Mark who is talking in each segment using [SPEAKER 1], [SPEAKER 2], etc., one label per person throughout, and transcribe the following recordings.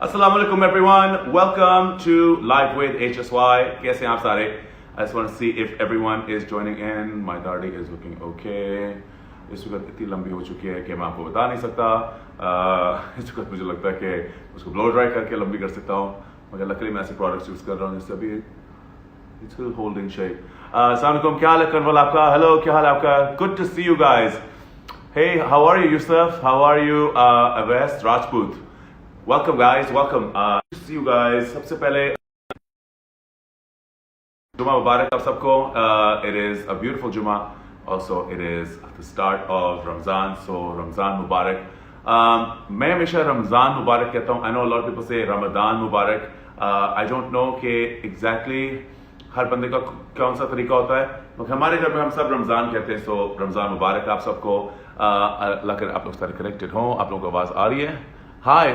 [SPEAKER 1] Assalamu alaikum everyone. Welcome to Live with HSY. कैसे हैं आप सारे? I just want to see if everyone is joining in. My dardy is looking okay. इस वक्त इतनी लंबी हो चुकी है कि मैं आपको बता नहीं सकता. इस वक्त मुझे लगता है कि उसको ब्लो ड्राई करके लंबी कर सकता हूँ, मगर लकड़ी मैं ऐसे प्रोडक्ट्स यूज़ कर रहा हूँ जिससे अभी it's still holding shape. Assalamu alaikum. क्या हाल है कन्वल आपका? Hello, क्या हाल है आपका? Good to see you guys. Hey, how are you, Yusuf? How are you, Avest Rajput? Welcome guys, welcome. Good to see you guys. सबसे पहले जुमा मुबारक आप सबको. It is a beautiful Juma. Also, it is the start of Ramzan, so Ramzan Mubarak. मैं हमेशा रमज़ान मुबारक कहता हूँ. I know a lot of people say Ramadan Mubarak. I don't know कि exactly हर बंदे का कौन सा तरीका होता है, मगर हमारे घर में हम सब रमज़ान कहते हैं. सो रमज़ान मुबारक आप सबको. अल्लाह करे आप लोग सारे कनेक्टेड हों. आप लोगों को आवाज़ आ रही है? हाय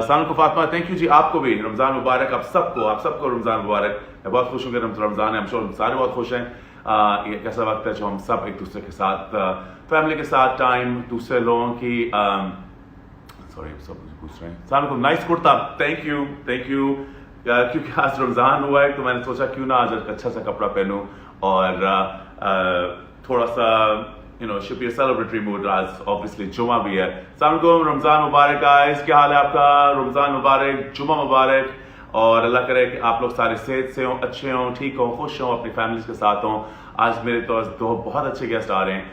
[SPEAKER 1] साल को फातिमा, थैंक यू जी. आपको भी रमज़ान मुबारक. आप सबको रमज़ान मुबारक. मैं बहुत खुश हूँ कि रमज़ान है. हम श्योर सारे बहुत खुश हैं. ये एक ऐसा वक्त है जो हम सब एक दूसरे के साथ, फैमिली के साथ टाइम, दूसरे लोगों की सॉरी सब मुझे पूछ रहे हैं. साल को नाइस कुर्ता, थैंक यू. क्योंकि आज रमज़ान हुआ है तो मैंने सोचा क्यों ना आज अच्छा सा कपड़ा पहनूं और थोड़ा सा should be a celebratory mood. आज ऑब्वियसली जुमा भी है. अस्सलाम वालेकुम, रमज़ान मुबारक गाइस. क्या हाल है आपका? रमज़ान मुबारक, जुमा मुबारक. और अल्लाह करे कि आप लोग सारे सेहत से हों, अच्छे हों, ठीक हों, खुश हों, अपनी फैमिलीज के साथ हों. आज मेरे दो बहुत अच्छे गेस्ट आ रहे हैं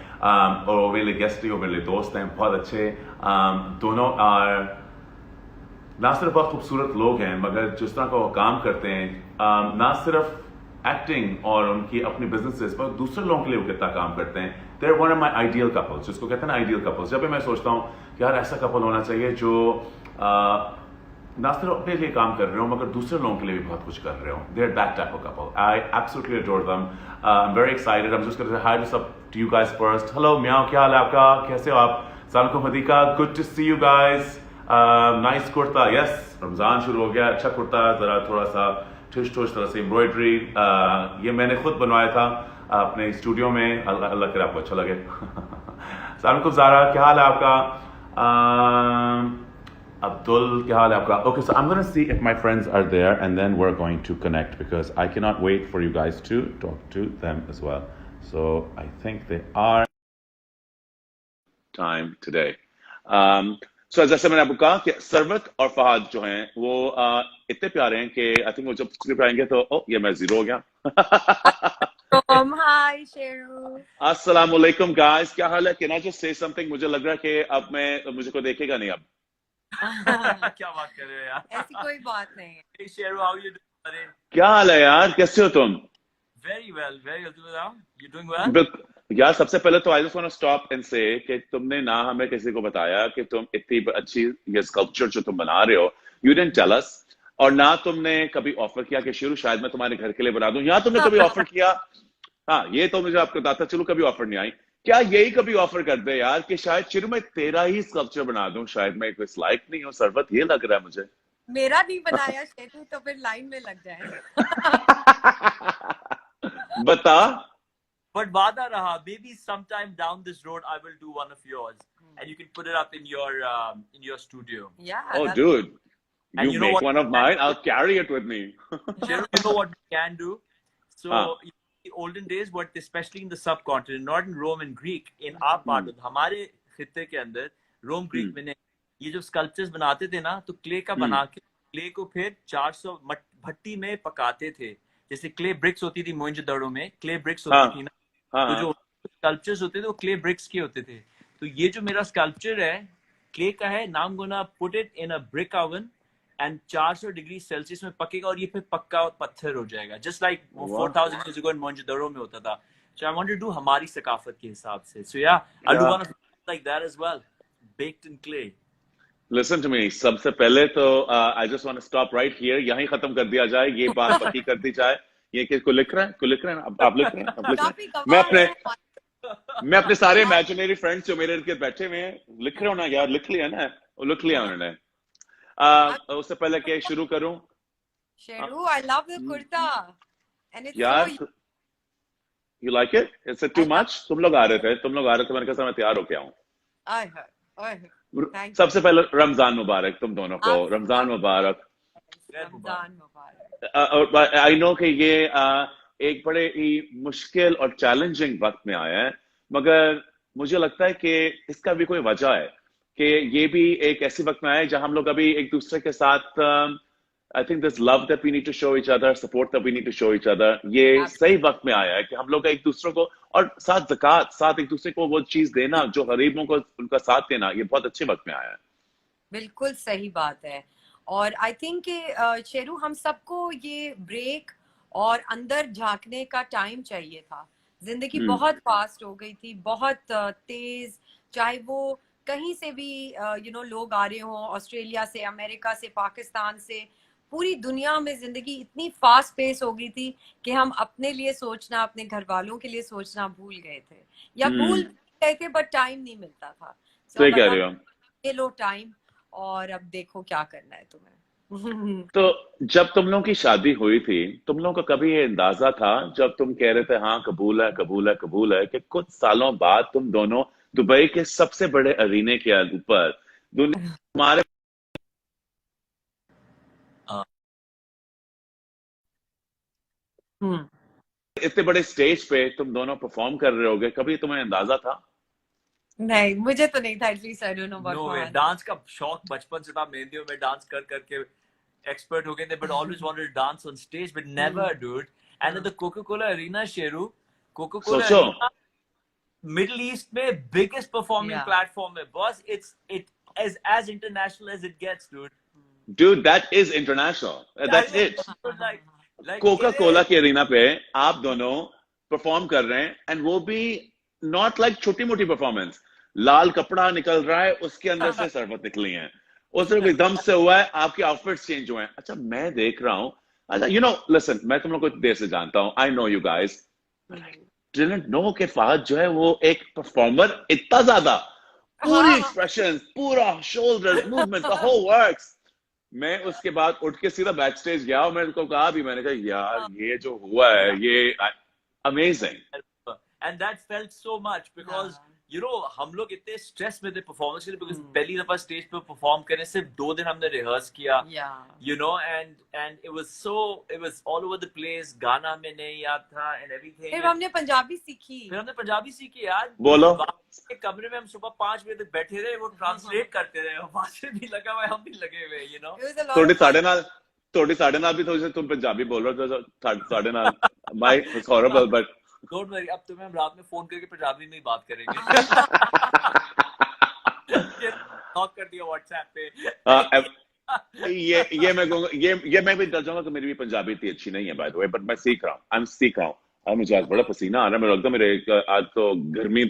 [SPEAKER 1] और मेरे लिए गेस्ट नहीं, वो मेरे लिए दोस्त हैं बहुत अच्छे. दोनों ना सिर्फ बहुत खूबसूरत लोग हैं, मगर जिस तरह का वो काम करते हैं, ना सिर्फ एक्टिंग और उनकी अपनी बिजनेसेस पर, दूसरे लोगों के लिए वो कितना काम करते हैं. They are one of my ideal couples, जिसको कहते हैं ना आइडियल कपल्स. जब भी मैं सोचता हूँ यार ऐसा कपल होना चाहिए जो ना सिर्फ अपने लिए काम कर रहे हो मगर दूसरे लोगों के लिए भी बहुत कुछ कर रहे हो. They are that type of couple. I absolutely adore them. I am very excited. I am just going to hi this up to you guys first. Hello meow, क्या हाल है आपका? कैसे हो आप? अस्सलाम वालेकुम Hadiqa, good to see you guys. Nice kurta. Yes, Ramzan शुरू हो गया. अच्छा कुर्ता, जरा थोड़ा सा ठुश तरह से एम्ब्रॉयडरी. ये मैंने खुद बनवाया था अपने स्टूडियो में. अल्लाह करे आपको अच्छा लगे. सलाम ज़ारा, क्या हाल है आपका? अब्दुल, क्या हाल है आपका? Okay, so I'm going to see if my friends are there and then we're going to connect because I cannot wait for you guys to talk to them as well. So I think they are time today. So जैसे मैंने आपको कहा कि सरवत और फहाद जो हैं वो इतने प्यारे हैं कि आई थिंक वो जब स्क्रिप्ट आएंगे तो ये मैं जीरो हो गया.
[SPEAKER 2] हाय शेरू.
[SPEAKER 1] अस्सलाम वालेकुम गाइस, क्या हाल है? Can I just say something? मुझे लग रहा है कि अब मुझे कोई देखेगा नहीं अब.
[SPEAKER 3] क्या बात कर रहे हो यार?
[SPEAKER 2] ऐसी कोई बात नहीं है.
[SPEAKER 3] Hey Sheru, how you doing? अरे
[SPEAKER 1] क्या हाल है यार, कैसे हो तुम?
[SPEAKER 3] very well. तुम बताओ, you doing well?
[SPEAKER 1] यार सबसे पहले तो I just want to stop and say कि तुमने ना हमें किसी को बताया कि तुम इतनी अच्छी ये स्कल्पचर जो तुम बना रहे हो, यू डिडंट टेल अस. और ना तुमने कभी ऑफर किया कि शेरू शायद मैं तुम्हारे घर के लिए बना दूं, या तुमने कभी ऑफर किया? हाँ, ये तो मुझे आपको बताता चलो कभी ऑफर नहीं आई. क्या यही कभी ऑफर कर दे यार कि शायद चिरू मैं तेरा ही स्कल्पचर बना दूं, शायद मैं इस लायक नहीं हूँ. सरवत, ये लग रहा है मुझे.
[SPEAKER 2] मेरा नहीं बनाया शेरू तो फिर लाइन में लग जाए.
[SPEAKER 1] बता.
[SPEAKER 3] But वादा रहा, maybe sometime down this road I will do one of yours and you can put it up in your studio.
[SPEAKER 2] Yeah.
[SPEAKER 1] Oh dude,
[SPEAKER 3] And
[SPEAKER 1] you
[SPEAKER 3] know
[SPEAKER 1] make
[SPEAKER 3] what?
[SPEAKER 1] one of mine, I'll carry it with me.
[SPEAKER 3] Sheru, you know what we can do? So in the olden days, what especially in the subcontinent, not in Rome and Greek, in our part of हमारे खित्ते के अंदर रोम Greek में ये जो sculptures बनाते थे ना, तो क्ले का बना के क्ले को फिर 400 भट्टी में पकाते थे. जैसे क्ले ब्रिक्स होती थी मोहनजोदड़ो में, क्ले ब्रिक्स होती थी ना, तो जो स्कल्पचर्स होते थे वो क्ले ब्रिक्स के होते थे. तो ये जो मेरा स्कल्पचर है क्ले का है, now I am gonna put it in a brick oven and 400 degree Celsius में पकेगा और ये फिर पक्का पत्थर हो जाएगा, just like 4000 years ago in Mohenjodaro में होता था. So I want to do हमारी सकाफत के हिसाब से. So yeah, I'll do one of like that as well, baked in clay.
[SPEAKER 1] Listen to me. सबसे पहले तो I just want to stop right here. यहीं खत्म कर दिया जाए, ये बात पक्की कर दी जाए. ये किसको लिख रहा है? आप लिख रहे हैं? मैं अपने सारे इमेजिनरी फ्रेंड्स जो मेरे इर्द बैठे हुए हैं लिख रहे हो ना यार. लिख लिया ना? वो लिख लिया उन्होंने. उससे पहले क्या शुरू करूं?
[SPEAKER 2] Sheru, I love the kurta and it's
[SPEAKER 1] यार
[SPEAKER 2] so...
[SPEAKER 1] You like it? Is it too much? तुम लोग आ रहे थे, मैंने कहा मैं तैयार होके आऊं.
[SPEAKER 2] Thank
[SPEAKER 1] सबसे पहले रमजान मुबारक तुम दोनों को,
[SPEAKER 2] आप
[SPEAKER 1] रमजान मुबारक।
[SPEAKER 2] रमजान मुबारक।
[SPEAKER 1] और आई नो कि ये एक बड़े ही मुश्किल और चैलेंजिंग वक्त में आया है, मगर मुझे लगता है कि इसका भी कोई वजह है कि ये भी एक ऐसी वक्त में आया है जहां हम लोग अभी एक दूसरे के साथ I think this love that we need to show each other, support that we need to show each other, ये सही वक्त में आया है कि हम लोग एक दूसरे को, और साथ ज़कात, साथ एक दूसरे को वो चीज देना जो गरीबों को उनका साथ देना, ये बहुत अच्छे वक्त में आया है।
[SPEAKER 2] बिल्कुल सही बात है। और आई थिंक कि शेरू, हम सबको ये ब्रेक और अंदर झांकने का टाइम चाहिए था। जिंदगी बहुत फास्ट हो गई थी, बहुत तेज। चाहे वो कहीं से भी लोग आ रहे हों, ऑस्ट्रेलिया से, अमेरिका से, पाकिस्तान से, पूरी दुनिया में जिंदगी इतनी फास्ट पेस हो गई थी कि हम अपने लिए सोचना, अपने घर वालों के लिए सोचना भूल गए थे, या भूल गए थे बट टाइम नहीं मिलता था।
[SPEAKER 1] सही कह रहे हो।
[SPEAKER 2] ये लो टाइम, और अब देखो क्या करना है तुम्हें।
[SPEAKER 1] तो जब तुम लोगों की शादी हुई थी, तुम लोगों का कभी ये अंदाजा था जब तुम कह रहे थे हाँ कबूल है कबूल है कबूल है, कि कुछ सालों बाद तुम दोनों दुबई के सबसे बड़े अरीने के ऊपर दुनिया तुम्हारे इतने बड़े स्टेज पे तुम दोनों परफॉर्म कर रहे होगे, कभी तुम्हें अंदाजा था?
[SPEAKER 2] नहीं, मुझे तो नहीं था। At least I don't know what.
[SPEAKER 3] No way, dance का शौक बचपन से था, मेहंदियों में डांस कर करके एक्सपर्ट हो गए थे, but always wanted to dance on stage but never did. And the Coca Cola arena, शेरू, कोका-कोला
[SPEAKER 1] सोचो
[SPEAKER 3] अरीना मिडिल ईस्ट में बिगेस्ट परफॉर्मिंग प्लेटफॉर्म है boss. It as international as it gets,
[SPEAKER 1] dude, that is international, that's it.
[SPEAKER 3] like
[SPEAKER 1] Coca Cola के arena पे आप दोनों perform कर रहे हैं, एंड वो भी नॉट लाइक छोटी मोटी परफॉर्मेंस। लाल कपड़ा निकल रहा है, उसके अंदर से शरबत निकली है, वो सिर्फ एकदम से हुआ है, आपके आउटफिट्स चेंज हुए हैं। अच्छा, मैं देख रहा हूं, अच्छा यू नो लिसन, मैं तुम लोग को देर से जानता हूं, I know you guys, didn't know कि फहद जो है वो एक परफॉर्मर इतना ज्यादा, पूरी एक्सप्रेशन, पूरा shoulder movement, the whole works. मैं उसके बाद उठ के सीधा बैक स्टेज गया और मैंने उनको कहा भी, मैंने कहा यार ये जो हुआ है ये amazing.
[SPEAKER 3] and that felt so much because you know हम लोग इतने स्ट्रेस में थे परफॉर्मेंस के लिए, because पहली दफा स्टेज पे परफॉर्म करने, सिर्फ 2 दिन हमने रिहर्स किया, you know, and it was all over the place, गाना में नहीं याद था and everything।
[SPEAKER 2] फिर हमने पंजाबी सीखी यार।
[SPEAKER 1] बोलो।
[SPEAKER 3] एक कमरे में हम सुबह 5 बजे तक बैठे रहे, वो ट्रांसलेट करते रहे, वहां से भी लगा हुआ, हम भी लगे हुए, you know।
[SPEAKER 1] थोड़ी साढ़े नाल भी थोड़ी, तुम पंजाबी बोल रहे हो तो साढ़े नाल, भाई it's horrible, but
[SPEAKER 3] don't worry, अब तुम्हें हम रात में फोन करके पंजाबी में ही बात करेंगे। नॉक कर दिया व्हाट्सएप पे।
[SPEAKER 1] ये मैं कहूंगा, ये मैं भी डर जाऊंगा कि मेरी भी पंजाबी इतनी अच्छी नहीं है बाय द वे, बट मैं सीख रहा हूँ, सीख रहा हूँ। और मुझे आज बड़ा पसीना आ रहा है, मैं लगता मेरे आज तो गर्मी,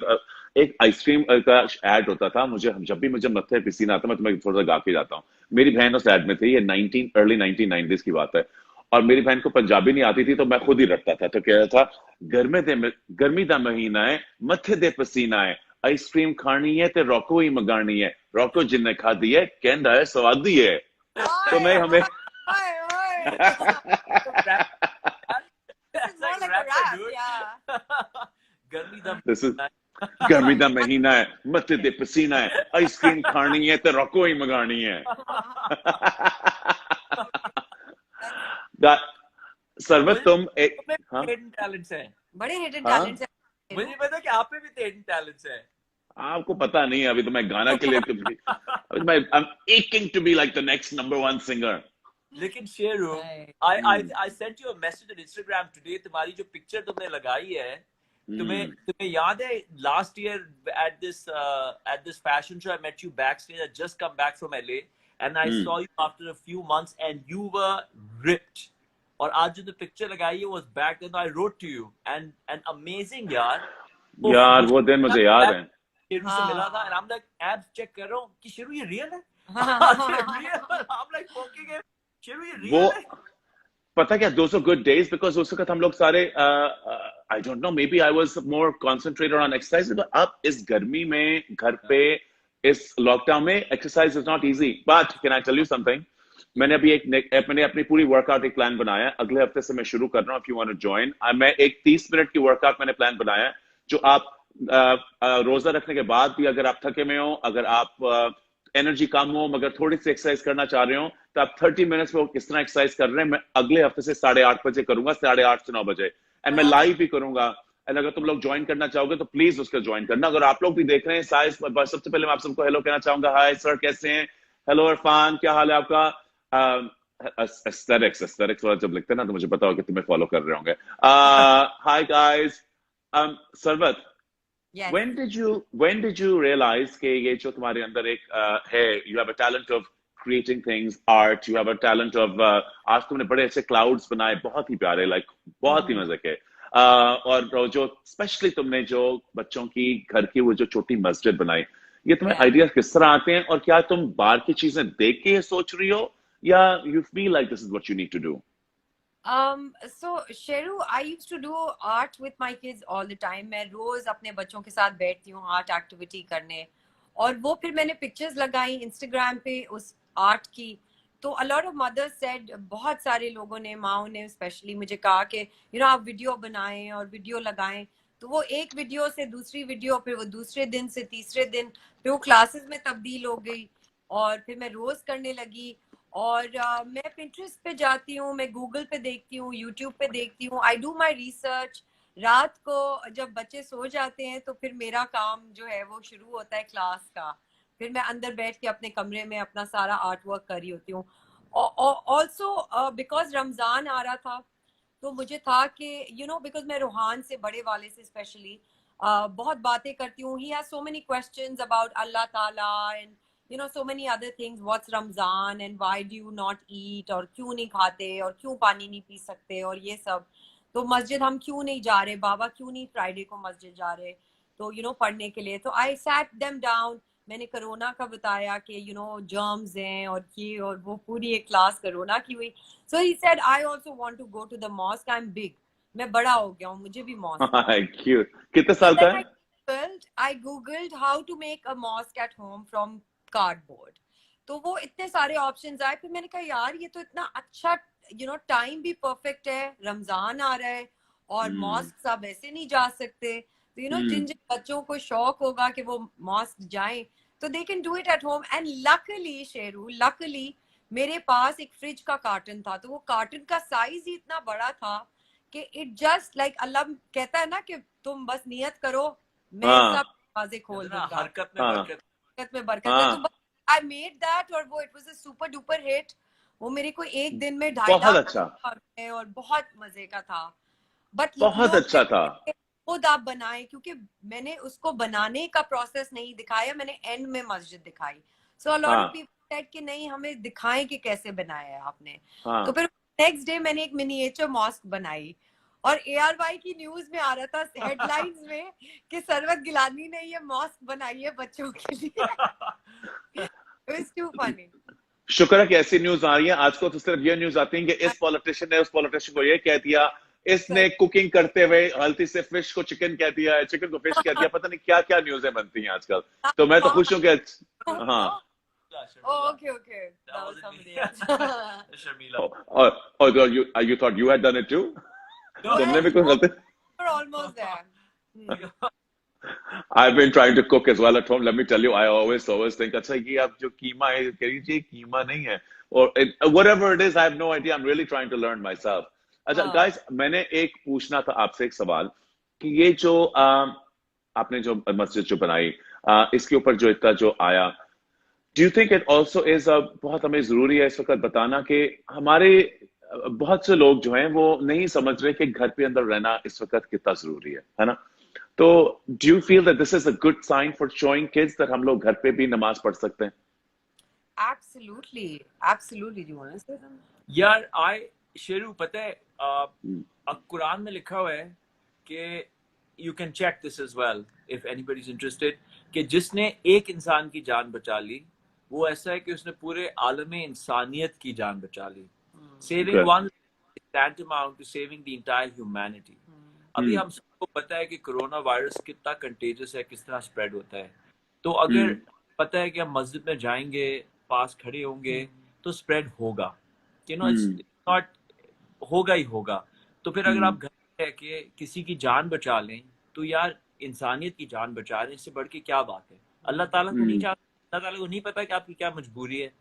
[SPEAKER 1] एक आइसक्रीम का एड होता था, मुझे जब भी मुझे मत्थे पसीना आता मैं तुम्हें थोड़ा सा गा के जाता हूँ। मेरी बहन उस एड में थी, ये अर्ली 1990s की बात है, और मेरी बहन को पंजाबी नहीं आती थी, तो मैं खुद ही रटता था, तो कह रहा था गर्मी दा महीना है, मत्थे दे पसीना है, आइसक्रीम खानी है ते रोको ही मंगानी है, रोको जिन्ने खादी है कहंदा है स्वादी है। तो मैं हमें गर्मी दा महीना है, मत्थे दे पसीना है, आइसक्रीम खानी है ते रोको ही मंगानी है। सरवत तुम एक
[SPEAKER 3] हिडन टैलेंट्स हैं,
[SPEAKER 2] बड़े हिडन टैलेंट्स हैं।
[SPEAKER 3] मुझे पता है कि आप में भी हिडन टैलेंट्स हैं।
[SPEAKER 1] आपको पता नहीं है, अभी तो मैं गाना के लिए I'm aching to be like the next #1 singer।
[SPEAKER 3] लेकिन Sheru, I sent you a message on Instagram today, तुम्हारी जो पिक्चर तुमने लगाई है, तुम्हें याद है last year at this fashion show I met you backstage, I just come back from LA and I saw you after a few months and you were ripped, और आज जो पिक्चर लगाई है was back then I wrote to you and amazing यार
[SPEAKER 1] वो दिन मुझे याद है,
[SPEAKER 3] शेरू से मिला था and I'm like abs check कर रहा हूँ कि शेरू ये रियल है। I'm like poking it, Sheru ये रियल है।
[SPEAKER 1] पता क्या, those were good days because उस वक्त हम लोग सारे I don't know, maybe I was more concentrated on exercise, but अब इस गर्मी में घर पे इस लॉकडाउन में exercise is not easy, but can I tell you something? मैंने अपनी पूरी वर्कआउट एक प्लान बनाया, अगले हफ्ते से मैं शुरू कर रहा हूँ, if you want to join। मैं एक 30 मिनट की वर्कआउट मैंने प्लान बनाया, जो आप रोजा रखने के बाद भी अगर आप थके में हो, अगर आप एनर्जी कम हो मगर थोड़ी सी एक्सरसाइज करना चाह रहे हो तो आप 30 मिनट्स में वो किस तरह एक्सरसाइज कर रहे हैं मैं अगले हफ्ते से 8:30 बजे करूंगा, 8:30 से 9 बजे, एंड मैं लाइव भी करूंगा। एंड अगर तुम लोग ज्वाइन करना चाहोगे तो प्लीज उसका ज्वाइन करना। अगर आप लोग भी देख रहे हैं साइज, सबसे पहले मैं आप सबको हेलो कहना चाहूंगा। हाय सर, कैसे हैं? हेलो इरफान, क्या हाल है आपका? एस्थेटिक्स वाला जब लिखते हैं ना तो मुझे पता होगा कि तुम्हें फॉलो कर रहे होंगे। Hi guys, Sarwat,
[SPEAKER 2] Yes.
[SPEAKER 1] when did you realize कि ये जो तुम्हारे अंदर एक है, you have a talent of creating things, art, you have a talent of आज तुमने बड़े ऐसे clouds बनाए, बहुत ही प्यारे, like बहुत ही मजे के, और जो स्पेशली तुमने जो बच्चों की घर की वो जो छोटी मस्जिद बनाई, ये तुम्हें आइडिया किस तरह आते हैं? और क्या तुम बाहर की चीजें देख के ये सोच रही हो या you feel like this is what you need to do?
[SPEAKER 2] So Sheru, I used to do art with my kids all the time. मैं रोज अपने बच्चों के साथ बैठती हूँ आर्ट एक्टिविटी करने, और वो फिर मैंने पिक्चर्स लगाई इंस्टाग्राम पे उस आर्ट की। तो a lot of mothers said, बहुत सारे लोगों ने, माओ ने स्पेशली मुझे कहा कि आप वीडियो बनाएं और वीडियो लगाएं। तो वो एक वीडियो से दूसरी वीडियो, फिर वो दूसरे दिन से तीसरे दिन, फिर वो क्लासेस में तब्दील हो गई और फिर मैं रोज करने लगी। और मैं पिंटरेस्ट पे जाती हूँ, मैं गूगल पे देखती हूँ, यूट्यूब पे देखती हूँ, आई डू माई रिसर्च। रात को जब बच्चे सो जाते हैं तो फिर मेरा काम जो है वो शुरू होता है क्लास का। फिर मैं अंदर बैठ के अपने कमरे में अपना सारा आर्ट वर्क कर रही होती हूँ। ऑल्सो बिकॉज रमजान आ रहा था तो मुझे था कि बिकॉज मैं रूहान से, बड़े वाले से स्पेशली बहुत बातें करती हूँ। He has so many questions about Allah Tala and so many other things, what's Ramzan and why do you not eat, और क्यों नहीं खाते और क्यों पानी नहीं पी सकते और ये सब। तो मस्जिद हम क्यों नहीं जा रहे, बाबा क्यों नहीं फ्राइडे को मस्जिद जा रहे, तो पढ़ने के लिए। तो आई सैट देम डाउन, मैंने कोरोना का बताया कि जर्म्स हैं और ये, और वो पूरी एक क्लास कोरोना की हुई। So he said I also want to go to the mosque, I am big, मैं बड़ा हो गया हूँ, मुझे भी मॉस्क।
[SPEAKER 1] क्यूट, कितने साल का है?
[SPEAKER 2] I googled how to make a mosque at home from cardboard, तो वो इतने सारे ऑप्शंस आए। फिर मैंने कहा यार ये तो इतना अच्छा, टाइम भी परफेक्ट है, रमजान आ रहा है और मॉस्क सब ऐसे नहीं जा सकते। तो जिन जिन बच्चों को शौक होगा कि वो मॉस्क जाएं तो they can do it at home. And luckily Sheru, luckily मेरे पास एक फ्रिज का कार्टन था, तो वो कार्टन का साइज ही इतना बड़ा था कि इट जस्ट लाइक अल्लाह कहता है ना कि तुम बस नियत करो, मैं सब दरवाजे खोल दूंगा,
[SPEAKER 3] हरकत में बरकत
[SPEAKER 2] है। तो I made that और वो it was a super duper hit। वो मेरे को एक दिन में 2.5 लाख अच्छा और बहुत मजे का था। बट
[SPEAKER 1] बहुत अच्छा था।
[SPEAKER 2] खुद आप बनाए, क्योंकि मैंने उसको बनाने का प्रोसेस नहीं दिखाया, मैंने एंड में मस्जिद दिखाई। So a lot of people said कि नहीं हमें दिखाएं कि कैसे बनाया है आपने। तो फिर नेक्स्ट डे मैंने एक मिनिएचर मॉस्क बनाई और ARY की न्यूज में आ रहा था हेडलाइंस में कि सरवत गिलानी ने ये मॉस्क बनाई है बच्चों के लिए। It was too funny।
[SPEAKER 1] शुक्र है कि ऐसी न्यूज आ रही है। आज को तो सिर्फ ये न्यूज आती है कि इस पॉलिटिशियन ने उस पॉलिटिशियन को ये कह दिया, इसने कुकिंग करते हुए गलती से फिश को चिकन कह दिया, चिकन को फिश कह दिया, पता नहीं क्या क्या न्यूज़ें बनती हैं आजकल। तो मैं तो खुश हूँ कि हाँ।
[SPEAKER 2] Okay, that was somebody else।
[SPEAKER 3] Sharmila।
[SPEAKER 1] और you thought you had done it too? तुमने भी कुछ गलती?
[SPEAKER 2] We're almost there।
[SPEAKER 1] I've been trying to cook as well at home. Let me tell you, I always think, अच्छा ये आप जो कीमा है कह लीजिए, कीमा नहीं है, or whatever it is, I have no idea. I'm really trying to learn myself। अच्छा guys, मैंने एक पूछना था आपसे एक सवाल कि ये जो आपने जो मस्जिद जो बनाई, इसके ऊपर जो इतना जो आया, do you think it also is बहुत हमें जरूरी है इस वक्त बताना कि हमारे बहुत से लोग जो हैं वो नहीं समझ रहे कि घर पे अंदर रहना इस वक्त कितना जरूरी है ना? तो do you feel that this is a good sign for showing kids that हम लोग घर पे भी नमाज पढ़ सकते हैं?
[SPEAKER 2] Absolutely। Do you want to say something?
[SPEAKER 3] यार शेरू पता है कुरान में लिखा हुआ है कि you can check this as well if anybody is interested कि जिसने एक इंसान की जान बचा ली वो ऐसा है कि उसने पूरे आलम इंसानियत की जान बचा ली। Saving one is tantamount to saving the entire humanity। अभी हम सबको पता है कि कोरोना वायरस कितना कंटेजियस है, किस तरह स्प्रेड होता है। तो अगर पता है कि हम मस्जिद में जाएंगे, पास खड़े होंगे तो स्प्रेड होगा, इट्स नॉट, होगा ही होगा। तो फिर अगर आप घर में रह के किसी की जान बचा लें तो यार इंसानियत की जान बचा रहे हैं, इससे बढ़ के क्या बात है। अल्लाह ताला को नहीं चाहता अल्लाह ताला को नहीं पता कि आपकी क्या मजबूरी है।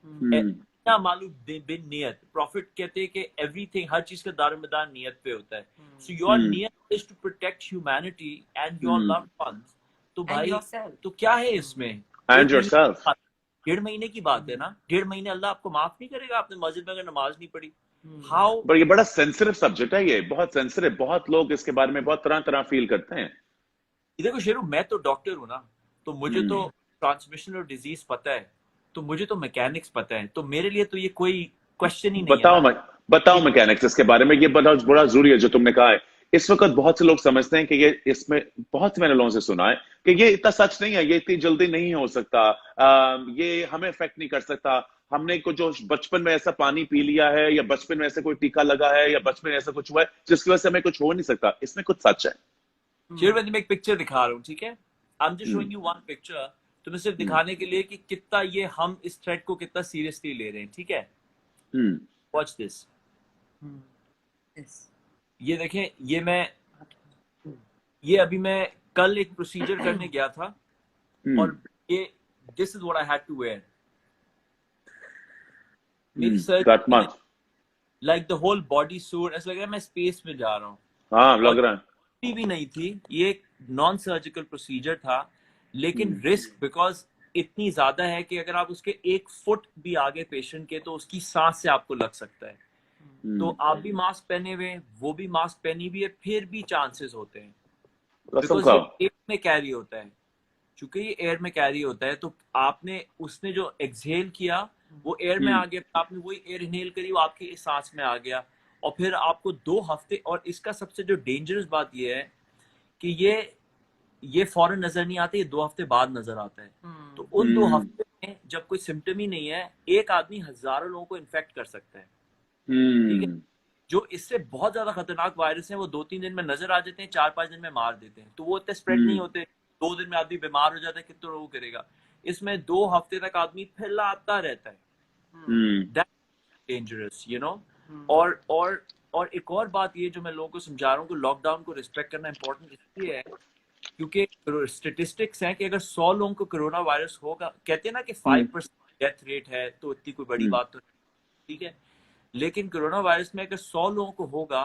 [SPEAKER 1] हम्म,
[SPEAKER 3] क्या मालूम बिन नियत, प्रॉफिट कहते हैं कि एवरीथिंग, हर चीज का दारोमदार नियत पे होता है। सो योर
[SPEAKER 1] हम्म,
[SPEAKER 3] नियत is to protect humanity and your
[SPEAKER 1] hmm,
[SPEAKER 3] loved ones. तो
[SPEAKER 2] एंड
[SPEAKER 3] भाई
[SPEAKER 2] योरसेल्फ।
[SPEAKER 3] तो क्या है इसमें,
[SPEAKER 1] and
[SPEAKER 3] एक महीने
[SPEAKER 1] yourself।
[SPEAKER 3] 1.5 महीने की बात है ना, 1.5 महीने अल्लाह आपको माफ नहीं करेगा आपने मस्जिद में अगर नमाज नहीं पढ़ी। हाउ
[SPEAKER 1] पर ये बड़ा सेंसिटिव सब्जेक्ट है, ये बहुत सेंसिटिव, बहुत लोग इसके बारे में बहुत तरह तरह फील करते हैं।
[SPEAKER 3] देखो शेरू, मैं तो डॉक्टर हूँ ना, तो मुझे तो
[SPEAKER 1] हम्म,
[SPEAKER 3] ट्रांसमिशन और डिजीज पता है, तो मुझे तो मैकेनिक्स पता है, तो मेरे लिए तो ये कोई क्वेश्चन ही नहीं है
[SPEAKER 1] बताओ
[SPEAKER 3] ना।
[SPEAKER 1] बताओ
[SPEAKER 3] ये
[SPEAKER 1] मैकेनिक्स इसके बारे में, ये बड़ा बड़ा जरूरी है जो तुमने कहा है। इस वक्त बहुत से लोग समझते हैं कि ये इसमें, बहुत से मैंने लोगों से सुना है कि ये इतना सच नहीं है, ये इतनी जल्दी नहीं हो सकता, ये हमें इफेक्ट नहीं कर सकता, हमने को जो बचपन में ऐसा पानी पी लिया है, या बचपन में ऐसे कोई टीका लगा है, या बचपन में ऐसा कुछ हुआ है जिसकी वजह से हमें कुछ हो नहीं सकता। इसमें कुछ सच है।
[SPEAKER 3] शेरू, मैं तुम्हें एक पिक्चर दिखा रहा हूँ, ठीक है? आई am just
[SPEAKER 1] hmm,
[SPEAKER 3] showing you one picture, तुम्हें सिर्फ
[SPEAKER 1] हम्म,
[SPEAKER 3] दिखाने के लिए कि कितना ये हम इस थ्रेड को कितना सीरियसली ले रहे हैं, ठीक है?
[SPEAKER 1] हम्म,
[SPEAKER 3] वॉच दिस। ये देखें, ये अभी मैं कल एक प्रोसीजर करने गया था, और ये this is what I had to wear. मेरी
[SPEAKER 1] that
[SPEAKER 3] surgery
[SPEAKER 1] much।
[SPEAKER 3] Like the whole body suit, ऐसा लग रहा है मैं स्पेस में जा रहा हूँ।
[SPEAKER 1] हाँ
[SPEAKER 3] और
[SPEAKER 1] लग रहा है।
[SPEAKER 3] छुट्टी भी नहीं थी, ये एक नॉन सर्जिकल प्रोसीजर था, लेकिन
[SPEAKER 1] हम्म,
[SPEAKER 3] रिस्क बिकॉज इतनी ज्यादा है कि अगर आप उसके 1 फुट भी आगे पेशेंट के, तो उसकी सांस से आपको लग सकता है। तो आप भी मास्क पहने हुए, वो भी मास्क पहनी हुई है, फिर भी चांसेस होते हैं,
[SPEAKER 1] कसम
[SPEAKER 3] बिकॉज
[SPEAKER 1] खाओ।
[SPEAKER 3] ये एयर में कैरी होता है। चूंकि ये एयर में कैरी होता है, तो आपने उसने जो एक्सहेल किया वो एयर में
[SPEAKER 1] हम्म,
[SPEAKER 3] आ गया, आपने वही एयर इनहेल करी, वो आपकी सांस में आ गया, और फिर आपको 2 हफ्ते, और इसका सबसे जो डेंजरस बात ये है कि ये फौरन नजर नहीं आता, ये 2 हफ्ते बाद नजर आता है। तो उन 2 हफ्ते में जब कोई सिम्टम ही नहीं है, एक आदमी हजारों लोगों को इन्फेक्ट कर सकता है, ठीक है?
[SPEAKER 1] हम्म,
[SPEAKER 3] जो इससे बहुत ज्यादा खतरनाक वायरस है, वो 2-3 दिन में नजर आ जाते हैं, 4-5 दिन में मार देते हैं, तो वो इतने स्प्रेड नहीं
[SPEAKER 1] हम्म,
[SPEAKER 3] होते। 2 दिन में आदमी बीमार हो जाता है, कितना लोग करेगा? इसमें 2 हफ्ते तक आदमी फैलाता रहता है।
[SPEAKER 1] हम्म,
[SPEAKER 3] दैट डेंजरस, यू नो। और एक और बात ये जो मैं लोगों को समझा रहा हूँ कि लॉकडाउन को रिस्पेक्ट करना इंपॉर्टेंट इसलिए है क्योंकि स्टेटिस्टिक्स हैं कि अगर 100 लोगों को कोरोना वायरस होगा, कहते हैं ना कि 5% डेथ रेट है, तो इतनी कोई बड़ी बात तो नहीं, ठीक है? लेकिन कोरोना वायरस में अगर 100 लोगों को होगा,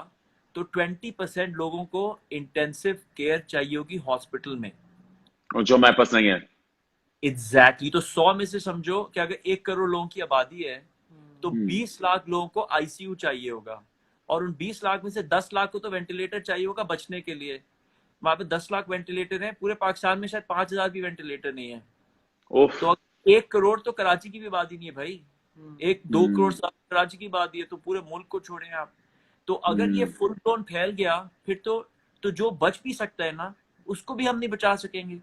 [SPEAKER 3] तो 20% लोगों को इंटेंसिव केयर चाहिए होगी हॉस्पिटल में।
[SPEAKER 1] और जो मेरे पास नहीं है।
[SPEAKER 3] एग्जैक्टली। तो 100 में से समझो कि अगर 1 करोड़ लोगों की आबादी है, तो 20 लाख लोगों को आईसीयू चाहिए होगा, और उन 20 लाख में से 10 लाख को तो वेंटिलेटर चाहिए होगा बचने के लिए। वहां पे 10 लाख वेंटिलेटर हैं, पूरे पाकिस्तान में शायद 5,000 भी वेंटिलेटर नहीं है।
[SPEAKER 1] उफ।
[SPEAKER 3] तो 1 करोड़ तो कराची की भी आबादी नहीं है भाई, 1-2 करोड़ कराची की आबादी है, तो पूरे मुल्क को छोड़ें आप। तो अगर ये फुल ब्लोन फैल गया, फिर तो जो बच भी सकता है ना, उसको भी हम नहीं बचा सकेंगे,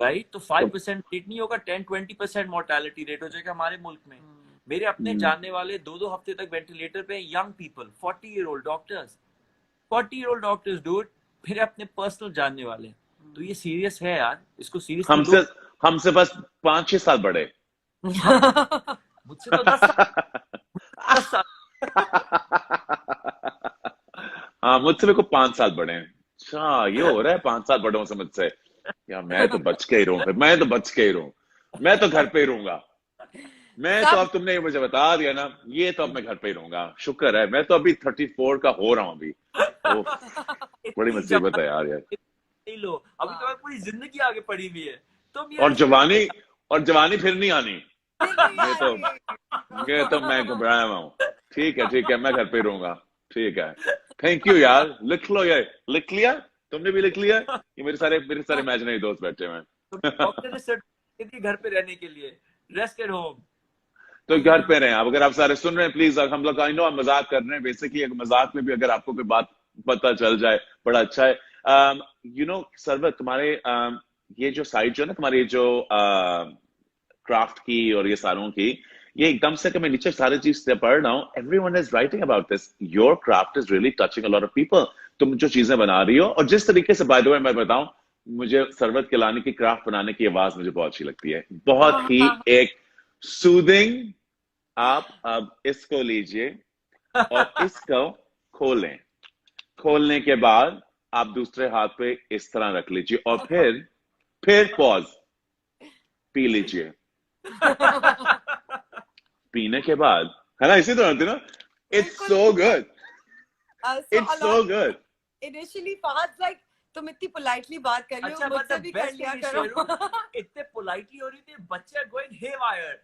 [SPEAKER 3] राइट? तो 5% रेट नहीं होगा, 10-20% मोर्टेलिटी रेट हो जाएगा हमारे मुल्क में। मेरे अपने जानने वाले 2-2 हफ्ते तक वेंटिलेटर पे, young people, 40-year-old doctors, 40-year-old doctors dude, मेरे अपने पर्सनल जानने वाले। तो ये सीरियस है यार, इसको सीरियसली
[SPEAKER 1] हमसे
[SPEAKER 3] लोग।
[SPEAKER 1] हमसे बस 5-6 साल बड़े।
[SPEAKER 3] मुझसे तो 10 साल।
[SPEAKER 1] हाँ, मुझसे भी को 5 साल बड़े हैं। अच्छा, ये हो रहा है 5 साल बड़ों से मुझसे। यार मैं तो बच के ही रहूं, फिर मैं तो बच के ही रहूं, मैं तो घर पे ही रहूंगा। मैं तो, अब तुमने मुझे बता दिया ना, ये तो अब मैं घर पे ही रहूंगा। शुक्र है, मैं तो अभी 34 का हो रहा हूँ अभी। बड़ी मुसीबत है यार।
[SPEAKER 3] लो, अभी तो पूरी जिंदगी आगे पड़ी हुई है, तुम
[SPEAKER 1] और
[SPEAKER 3] यार।
[SPEAKER 1] जवानी फिर नहीं आनी। ये तो मैं घबराया हुआ हूँ। ठीक है, मैं घर पे रहूंगा। ठीक है, थैंक यू यार। लिख लो, ये लिख लिया, तुमने भी लिख लिया। ये मेरे सारे इमेजिनरी दोस्त बैठे हुए हैं।
[SPEAKER 3] डॉक्टर ने सर्टिफिकेट दिया घर पे रहने के लिए, रेस्ट एट होम।
[SPEAKER 1] तो घर पे रहें आप। अगर आप सारे सुन रहे हैं प्लीज, हम लोग आई नो हम मजाक कर रहे हैं बेसिकली, अगर मजाक में भी अगर आपको कोई बात पता चल जाए बड़ा अच्छा है। यू नो सरवत, तुम्हारे ये जो साइट जो है ना, तुम्हारी ये जो क्राफ्ट की और ये सारों की, ये एकदम से कि मैं नीचे सारी चीज से पढ़ रहा हूँ, everyone is writing about this, your craft is really touching a lot of people. तुम जो चीजें बना रही हो, और जिस तरीके से, बाय द वे मैं बताऊं, मुझे सरवत किलानी की क्राफ्ट बनाने की आवाज मुझे बहुत अच्छी लगती है, बहुत ही एक सूदिंग। आप अब इसको लीजिए और इसको खोलें, खोलने के बाद आप दूसरे हाथ पे इस तरह रख लीजिए, और फिर पॉज, पी लीजिए। पीने के बाद, है ना, इसी तरह होती है ना, इट्स
[SPEAKER 2] बिल्कुल।
[SPEAKER 1] So good,
[SPEAKER 2] So
[SPEAKER 1] it's
[SPEAKER 2] a
[SPEAKER 1] so
[SPEAKER 2] lot
[SPEAKER 1] good.
[SPEAKER 2] initially Fahad's like तुम इतनी पोलाइटली बात कर रही हो,
[SPEAKER 3] अच्छा, but
[SPEAKER 2] मुझसे
[SPEAKER 3] the
[SPEAKER 2] भी कर
[SPEAKER 3] best
[SPEAKER 2] लिया
[SPEAKER 3] thing is,
[SPEAKER 2] करो।
[SPEAKER 3] Sheru, इतने politely हो रही थी, बच्चे are going haywire,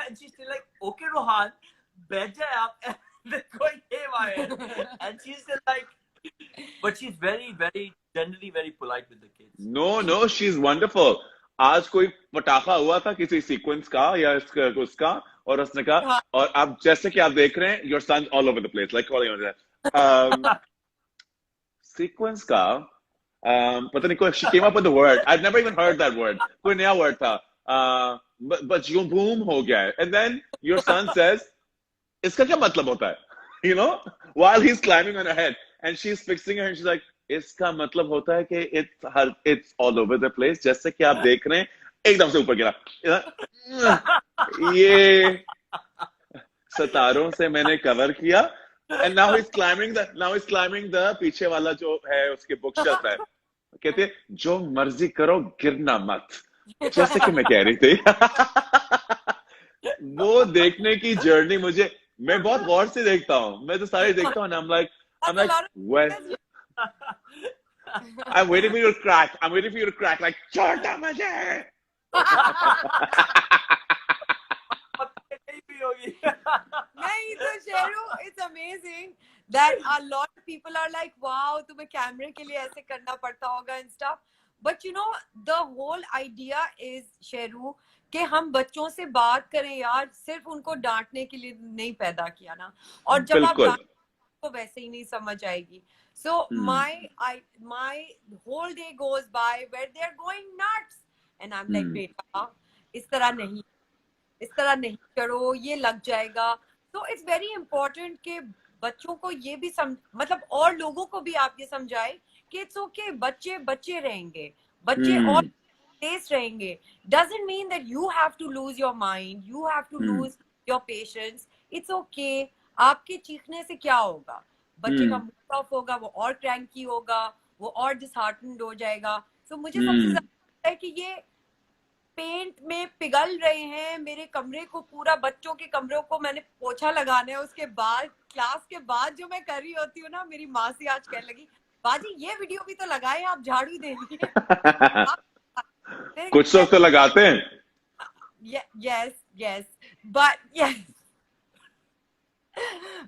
[SPEAKER 3] and she's still like, okay, Rohan, बैठ जाए आप, and they're going haywire, and she's still like, but she's very, very, generally very polite with the kids.
[SPEAKER 1] No no, she is wonderful. आज कोई पटाखा हुआ था किसी sequence का या उसका, और उसने कहा,
[SPEAKER 2] हाँ,
[SPEAKER 1] और अब जैसे कि आप देख रहे हैं, your son all over the place like sequence का, पता नहीं कोई, she came up with the word, I'd never even heard that word, कोई नया वर्ड था, but यूं बूम हो गया है, and then your son says, इसका क्या मतलब होता है, you know, while he's climbing on her head and she's fixing her and she's like, इसका मतलब होता है कि it's all over the place, जैसे कि आप देख रहे हैं, एकदम से ऊपर गिरा, ये सितारों से मैंने कवर किया, and now he's climbing the पीछे वाला जो है उसके बुक शेल्फ है, कहते हैं, जो मर्जी करो गिरना मत, जैसे कि मैं कह रही थी। वो देखने की जर्नी मुझे, मैं बहुत गौर से देखता हूँ, मैं तो सारे देखता हूँ, I'm like well, I'm waiting for you to crack like छोटा मजे।
[SPEAKER 2] नहीं तो Sheru, it's amazing that a lot of people are like, wow, तुम्हें कैमरे के लिए ऐसे करना पड़ता होगा and stuff, but you know the whole idea is, Sheru, कि हम बच्चों से बात करें यार, सिर्फ उनको डांटने के लिए नहीं पैदा किया ना, और जब आप
[SPEAKER 1] बिल्कुल।
[SPEAKER 2] तो वैसे ही नहीं समझ आएगी। So my whole day goes by where they are going nuts and I'm like, बेटा इस तरह नहीं करो, ये लग जाएगा। So it's very important कि बच्चों को ये भी मतलब और लोगों को भी आप ये समझाएं कि it's okay, बच्चे रहेंगे, बच्चे और तेज रहेंगे, doesn't mean that you have to lose your mind, you have to lose your patience, it's okay। आपके चीखने से क्या होगा, बच्चे का मूड ऑफ होगा, वो और क्रैंकी होगा, वो और डिसहार्टन्ड हो जाएगा। तो मुझे सबसे ज्यादा है कि ये पेंट में पिघल रहे हैं, मेरे कमरे को पूरा, बच्चों के कमरों को मैंने पोछा लगाना है, उसके बाद क्लास के बाद जो मैं कर रही होती हूँ ना, मेरी माँ से आज कहने लगी, बाजी ये वीडियो भी तो लगाए, आप झाड़ू देंगे।
[SPEAKER 1] कुछ तो लगाते हैं।
[SPEAKER 2] yes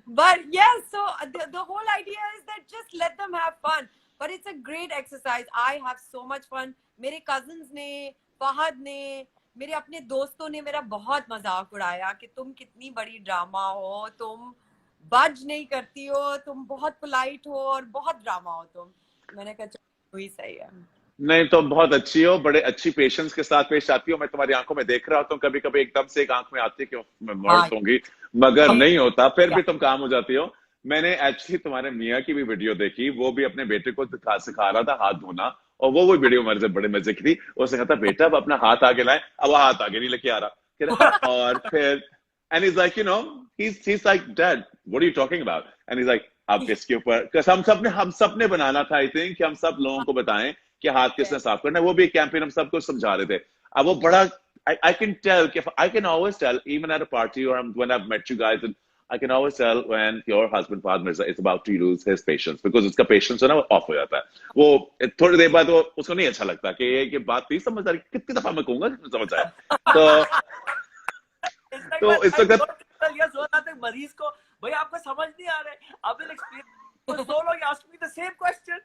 [SPEAKER 2] but yes, so the whole idea is that just let them have fun, but it's a great exercise. I have so much fun. मेरे cousins ने, फहद ने, मेरे अपने दोस्तों ने मेरा बहुत मजाक उड़ाया कि तुम कितनी बड़ी ड्रामा हो, तुम बज नहीं करती हो, तुम बहुत पोलाइट हो और बहुत ड्रामा हो तुम। मैंने कहा चलो वही सही है।
[SPEAKER 1] नहीं तो बहुत अच्छी हो, बड़े अच्छी पेशेंस के साथ पेश आती हो, मैं तुम्हारी आंखों में देख रहा होता हूँ, कभी कभी एकदम से एक आंख में आती है कि मैं मर्द होंगी, मगर नहीं होता, फिर भी तुम काम हो जाती हो। मैंने एक्चुअली तुम्हारे मियाँ की भी वीडियो देखी, वो भी अपने बेटे को सिखा रहा था हाथ धोना, और वो वीडियो मेरे बड़े मजे की थी। उसने कहा था, बेटा अब अपना हाथ आगे लाए, अब वो हाथ आगे नहीं लेके आ रहा, और फिर and he's like, you know, he's like, Dad, what are you talking about? And he's like, आप किसके ऊपर, हम सब ने बनाना था, आई थिंक, कि हम सब लोगों को बताएं कि हाथ किसने साफ करना है। वो भी एक कैंपेन हम सबको समझा रहे थे। अब वो बड़ा, I can tell, I can always tell, even at a party or when I've met you guys, and I can always tell when your husband Fahad Mirza is about to lose his patience, because उसका patience है ना, वो of हो जाता है। वो थोड़ी देर बाद वो उसको नहीं अच्छा लगता कि ये बात नहीं समझ आ रही, कितनी दफा मैं कहूंगा कि समझ आए। तो इस वक्त
[SPEAKER 3] मरीज को, भाई आपको समझ नहीं आ रहा है, अब so long you asked me the same question।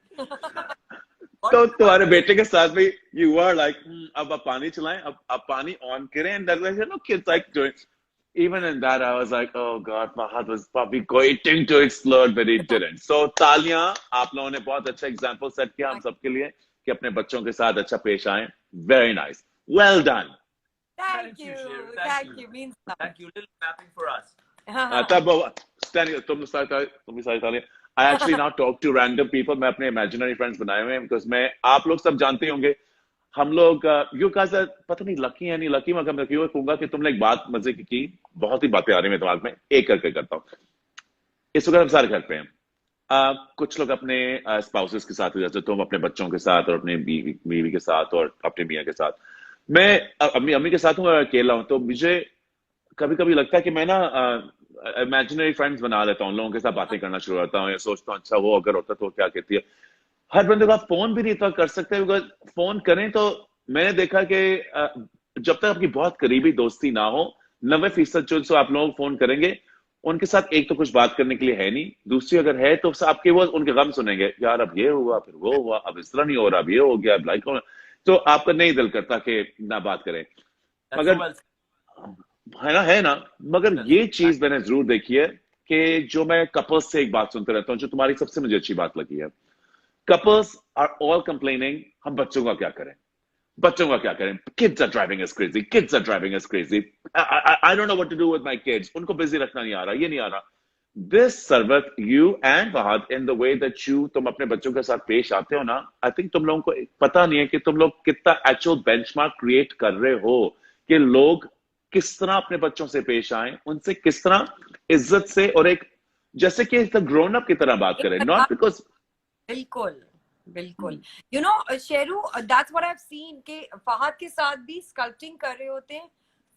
[SPEAKER 1] तो तुम्हारे बेटे के साथ भी you were like, अब आप पानी चलाएं, अब आप पानी ऑन करें, and that's like, you know, kids like doing. Even in that, I was like, oh God, Fahad was probably waiting to explode, but he didn't. So तालियां, आप लोगों ने बहुत अच्छा एग्जाम्पल सेट किया हम सबके लिए कि अपने बच्चों के साथ अच्छा पेश आए। Very nice, well done।
[SPEAKER 2] Thank you, means
[SPEAKER 3] thank you, little clapping for us।
[SPEAKER 1] तब तुम सारी तालियां। I actually now talk to random people, मैं अपने imaginary friends बनाए हुए हैं, because मैं, आप लोग सब जानते होंगे, हम लोग you guys are, पता नहीं लकी है नहीं लकी, मगर मैं क्यों कहूंगा कि तुमने एक बात मजे की, बहुत ही बातें आ रही है मेरे दिमाग में, एक करके करता हूँ। इस वक्त हम सारे घर पे हैं, कुछ लोग अपने स्पाउसेस के साथ, जैसे तुम अपने बच्चों के साथ और अपने बीवी के साथ और अपने मियाँ के साथ, मैं अम्मी अम्मी के साथ हूँ, मैं अकेला हूँ, तो मुझे कभी कभी लगता है कि मैं ना इमेजिनरी फ्रेंड्स बना लेता हूँ, लोगों के साथ बातें करना शुरू करता हूँ, या सोचता हूँ अच्छा वो अगर होता तो क्या कहती है। हर बंदे को आप फोन भी नहीं इतना कर सकते, बिकॉज फोन करें तो मैंने देखा कि जब तक आपकी बहुत करीबी दोस्ती ना हो, 90% जो आप लोग फोन करेंगे उनके साथ एक तो कुछ बात करने के लिए है नहीं, दूसरी अगर है तो आपके वो उनके गम सुनेंगे, यार अब ये हुआ फिर वो हुआ, अब इस तरह नहीं हो रहा, अब ये हो गया, अब लाइक, तो आपका नहीं दिल करता कि ना बात करें।
[SPEAKER 3] That's so
[SPEAKER 1] मगर
[SPEAKER 3] well
[SPEAKER 1] है ना, मगर
[SPEAKER 3] said.
[SPEAKER 1] ये चीज मैंने जरूर देखी है कि जो मैं कपल्स से एक बात सुनते रहता हूँ, जो तुम्हारी सबसे मुझे अच्छी बात लगी है, कपल्स आर ऑल कंप्लेनिंग हम बच्चों का क्या करें, बच्चों का क्या करें, kids are driving us crazy, kids are driving us crazy, I don't know what to do with my kids, उनको बिजी रखना नहीं आ रहा, ये नहीं आ रहा। This Sarwat you and Fahad in the way that you तुम अपने बच्चों के साथ पेश आते हो ना, आई थिंक तुम लोगों को पता नहीं है कि तुम लोग कितना एक्चुअल बेंचमार्क क्रिएट कर रहे हो, कि लोग किस तरह अपने बच्चों से पेश आए, उनसे किस तरह इज्जत से और एक जैसे कि ग्रोन अप की तरह बात करें, नॉट बिकॉज
[SPEAKER 2] बिल्कुल बिल्कुल। You know Sheru, that's what I have seen कि फहद के साथ भी स्कल्पटिंग कर रहे होते हैं,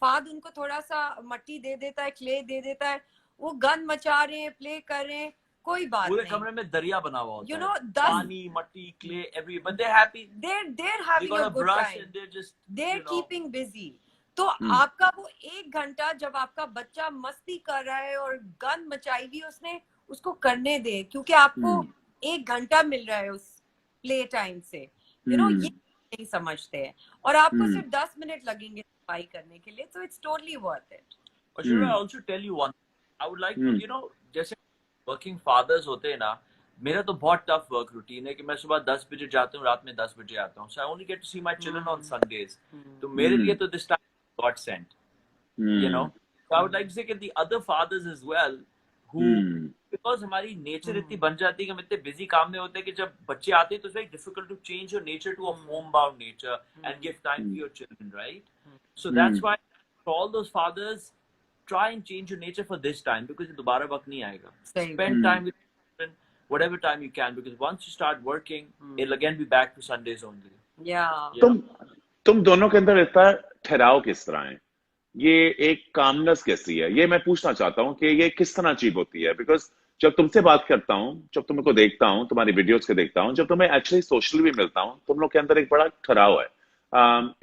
[SPEAKER 2] फहद उनको थोड़ा सा मट्टी दे देता है, क्ले दे देता है, वो गन मचा रहे हैं, प्ले कर रहे हैं, कोई बात
[SPEAKER 3] पूरे
[SPEAKER 2] नहीं।
[SPEAKER 3] कमरे में दरिया बना हुआ होता
[SPEAKER 2] You
[SPEAKER 3] है,
[SPEAKER 2] know,
[SPEAKER 3] पानी, मट्टी, clay, every, but they're happy.
[SPEAKER 2] they're
[SPEAKER 3] They
[SPEAKER 2] having
[SPEAKER 3] got
[SPEAKER 2] a
[SPEAKER 3] a
[SPEAKER 2] good
[SPEAKER 3] brush
[SPEAKER 2] time.
[SPEAKER 3] and they're just,
[SPEAKER 2] They're
[SPEAKER 3] you know,
[SPEAKER 2] keeping busy. तो आपका वो 1 घंटा जब आपका बच्चा मस्ती कर रहा है और गन मचाई हुई उसने, उसको करने दे, क्योंकि आपको 1 घंटा मिल रहा है उस प्ले टाइम से। यू नो ये नहीं समझते हैं, और आपको सिर्फ 10 मिनट लगेंगे सफाई करने के लिए, तो it's totally worth it.
[SPEAKER 3] Or should I also tell you one? I would like to, you know, जैसे वर्किंग फादर्स होते हैं ना, मेरा तो बहुत टफ वर्क रूटीन है कि मैं सुबह 10 बजे जाता हूँ, रात में 10 बजे आता हूँ, so I only get to see my children on Sundays. तो मेरे लिए तो this time God sent, you know. So I would like to say that the other fathers as well, who because हमारी नेचर इतनी बन जाती है कि हम इतने बिजी काम में होते हैं कि जब बच्चे आते हैं तो it's very difficult to change your nature to a homebound nature and give time to your children, right? So that's why for all those fathers, try and change your nature for this time, because ये दोबारा वक्त नहीं आएगा. Spend time with children, whatever time you can, because once you start working, it'll again be back to Sundays only.
[SPEAKER 2] Yeah.
[SPEAKER 1] तुम दोनों के अंदर इतना ठहराव किस तरह है, ये एक कामनेस कैसी है, ये मैं पूछना चाहता हूँ कि ये किस तरह अचीव होती है। बिकॉज जब तुमसे बात करता हूँ, जब तुमको देखता हूँ, तुम्हारी वीडियोस के देखता हूँ, जब तुम्हें एक्चुअली सोशली भी मिलता हूँ, तुम लोग के अंदर एक बड़ा ठहराव है,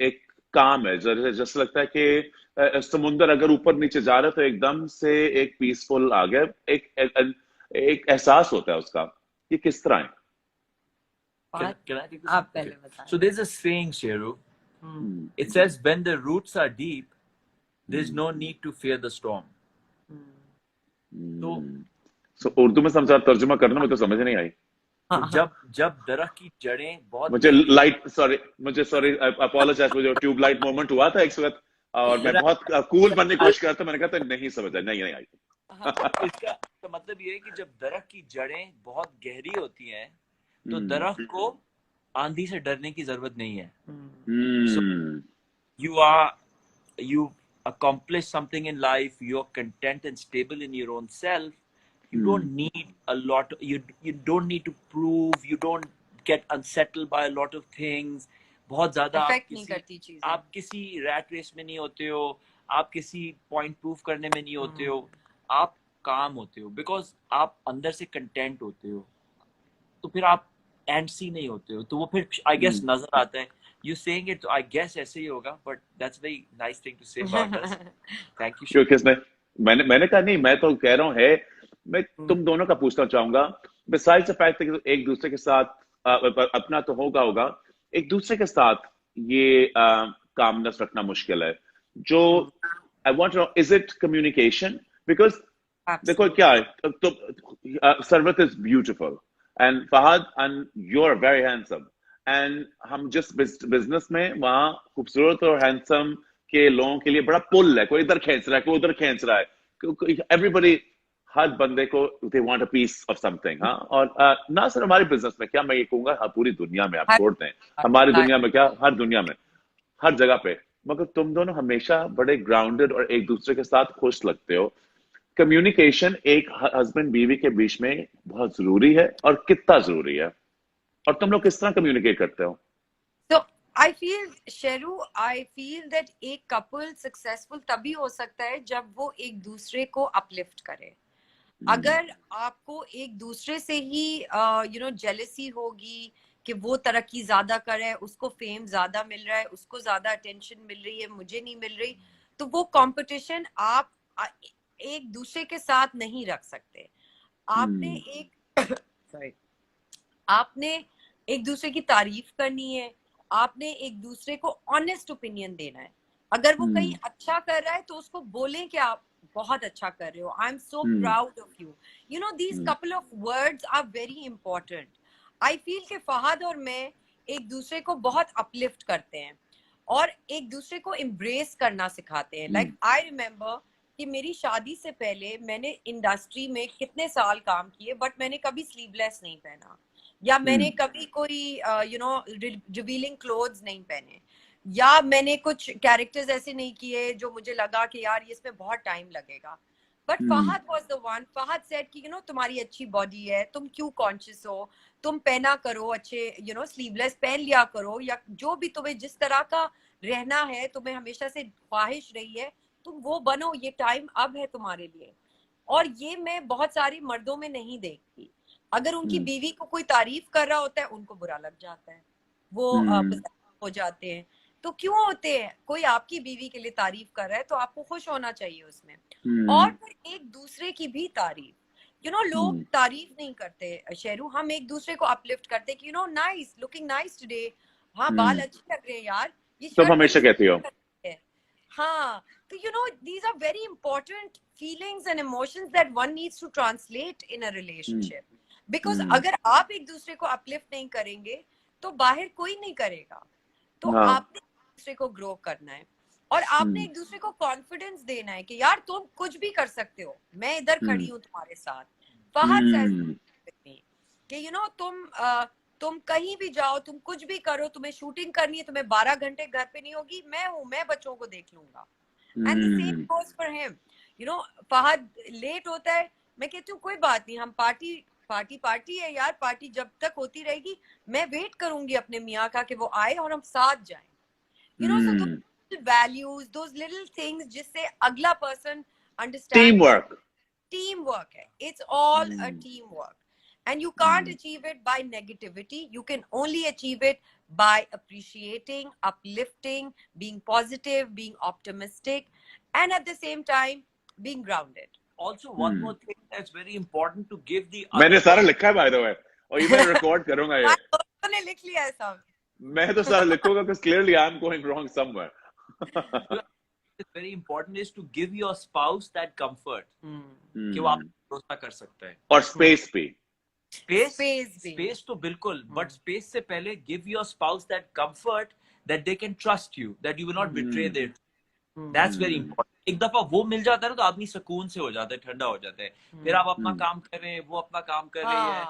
[SPEAKER 1] एक काम है, जैसे लगता है कि समुंदर अगर ऊपर नीचे जा रहा है तो एकदम से एक पीसफुल आ गया, एक एहसास होता है उसका। ये किस तरह है?
[SPEAKER 3] Can I take this?
[SPEAKER 2] आप पहले बताएं।
[SPEAKER 3] So there's a saying, Sheru. It says, when the roots are deep, there's no need to fear the storm.
[SPEAKER 1] So Urdu में समझा, तर्जुमा करना मुझे समझ नहीं आई।
[SPEAKER 3] तो जब दरख्त की जड़ें बहुत
[SPEAKER 1] मुझे लाइट सॉरी अपोलोजाइज, मुझे ट्यूब लाइट मोमेंट हुआ था एक वक्त और मैं बहुत कूल बनने की कोशिश करता, मैंने कहा तो नहीं समझा, नहीं आई।
[SPEAKER 3] इसका तो मतलब ये है कि जब दरख्त की जड़ें बहुत गहरी होती हैं तो दरख्त को आंधी से डरने की जरूरत नहीं है। So you accomplish something in life, you're content and stable in your own self. You don't need a lot, you don't need to prove, you don't get unsettled by a lot of things. बहुत ज्यादा आप किसी rat race में नहीं होते हो, आप किसी पॉइंट प्रूव करने में नहीं होते हो, आप काम होते हो, बिकॉज आप अंदर से कंटेंट होते हो, तो फिर आप एंटी नहीं होते हो, तो वो फिर आई गेस नजर आता है। You saying it, I guess ऐसे ही होगा, but that's very nice thing to say about us. Thank you.
[SPEAKER 1] क्यों किसने? मैंने कहा नहीं, मैं तो कह रहा हूँ है, मैं तुम दोनों का पूछना चाहूंगा। Besides the fact कि एक दूसरे के साथ अपना तो होगा, एक दूसरे के साथ ये कामनेस रखना मुश्किल है। जो I want to know, is it communication? Because देखो क्या है, तो Sarwat is beautiful and Fahad and you're very handsome. And हम जिस बिजनेस में वहां खूबसूरत और हैंडसम के लोगों के लिए बड़ा पुल है, कोई इधर खींच रहा है, कोई उधर खींच रहा है, एवरीबडी, हर बंदे को they want a piece of something. हाँ, और ना सिर्फ हमारे बिजनेस में, क्या मैं ये कहूंगा पूरी दुनिया में, आप छोड़ते हैं हमारी दुनिया में, क्या हर दुनिया में, हर जगह पे, मगर तुम दोनों हमेशा बड़े ग्राउंडेड और एक दूसरे के साथ खुश लगते हो। कम्युनिकेशन एक हस्बैंड बीवी के बीच में बहुत जरूरी है, और कितना जरूरी है, और तुम लोग किस तरह कम्युनिकेट करते हो?
[SPEAKER 2] तो I feel, Sheru, I feel that एक couple successful तभी हो सकता है जब वो एक दूसरे को uplift करे. अगर आपको एक दूसरे से ही जेलसी होगी कि वो तरक्की ज्यादा करे, उसको फेम ज्यादा मिल रहा है, उसको ज्यादा अटेंशन मिल रही है, मुझे नहीं मिल रही, तो वो कंपटीशन आप एक दूसरे के साथ नहीं रख सकते. आपने एक सॉरी आपने एक दूसरे की तारीफ करनी है, आपने एक दूसरे को ऑनेस्ट ओपिनियन देना है. अगर वो कहीं अच्छा कर रहा है तो उसको बोलें कि आप बहुत अच्छा कर रहे हो, I am so proud of you. You know these couple of words are very important. I feel कि फहद और मैं एक दूसरे को बहुत अपलिफ्ट करते हैं और एक दूसरे को एम्ब्रेस करना सिखाते हैं. लाइक आई रिमेम्बर कि मेरी शादी से पहले मैंने इंडस्ट्री में कितने साल काम किए, बट मैंने कभी स्लीवलेस नहीं पहना, या मैंने कभी कोई रिवीलिंग क्लोथ्स नहीं पहने, या मैंने कुछ कैरेक्टर्स ऐसे नहीं किए जो मुझे लगा कि यार इसमें बहुत टाइम लगेगा. But Fahad was the one. Fahad said कि तुम्हारी अच्छी बॉडी है, तुम क्यों कॉन्शियस हो, तुम पहना करो अच्छे स्लीवलेस पहन लिया करो, या जो भी तुम्हें जिस तरह का रहना है, तुम्हें हमेशा से ख्वाहिश रही है, तुम वो बनो, ये टाइम अब है तुम्हारे लिए. और ये मैं बहुत सारे मर्दों में नहीं देखती. अगर उनकी बीवी को कोई तारीफ कर रहा होता है, उनको बुरा लग जाता है, वो हो जाते हैं. तो क्यों होते हैं? कोई आपकी बीवी के लिए तारीफ कर रहा है तो आपको खुश होना चाहिए उसमें. और फिर एक दूसरे की भी तारीफ, लोग तारीफ नहीं करते शेरू, हम एक दूसरे को अपलिफ्ट करते कि नाइस, लुकिंग नाइस टुडे, हाँ बाल अच्छे लग रहे हैं यार, ये
[SPEAKER 1] तुम हमेशा कहती हो.
[SPEAKER 2] हाँ, तो these are very important feelings and emotions that one needs to translate in a relationship. Because अगर आप एक दूसरे को अपलिफ्ट नहीं करेंगे तो बाहर कोई नहीं करेगा. तो आपने एक दूसरे को ग्रो करना है और आपने एक दूसरे को कॉन्फिडेंस देना है कि यार तुम कुछ भी कर सकते हो, मैं इधर खड़ी हूँ तुम्हारे साथ. फहद कि तुम कहीं भी जाओ, तुम कुछ भी करो, तुम्हें शूटिंग करनी है, तुम्हें 12 घंटे घर पे नहीं होगी, मैं हूँ, मैं बच्चों को देख लूंगा. And the same goes for him. Fahad late होता है, मैं कहती हूँ कोई बात नहीं, हम पार्टी है यार, पार्टी जब तक होती रहेगी, मैं वेट करूंगी अपने मियाँ का कि वो आए और हम साथ जाएं. So those values, those little things जिससे अगला person understand. Teamwork है. It's all a teamwork. And you can't achieve it by negativity. You can only achieve it by appreciating, uplifting, being positive, being optimistic, and at the same time, being grounded.
[SPEAKER 3] Also, one more thing that's very important to give the
[SPEAKER 1] मैंने सारा लिखा है by the way, और ये मैं record करूंगा. ये
[SPEAKER 2] मैंने लिख लिया है सब.
[SPEAKER 1] मैं तो सारा लिखूंगा because clearly I'm going wrong somewhere.
[SPEAKER 3] It's very important is to give your spouse that comfort कि वो आप भरोसा कर सकते हैं. और
[SPEAKER 1] स्पेस भी.
[SPEAKER 3] Space तो बिल्कुल, but space से पहले give your spouse that comfort that they can trust you, that you will not betray their. That's very important. एक दफा वो मिल जाता है ना तो आदमी सुकून से हो जाता है, ठंडा हो जाता है. फिर आप अपना काम कर रहे हैं, वो अपना काम कर रही है,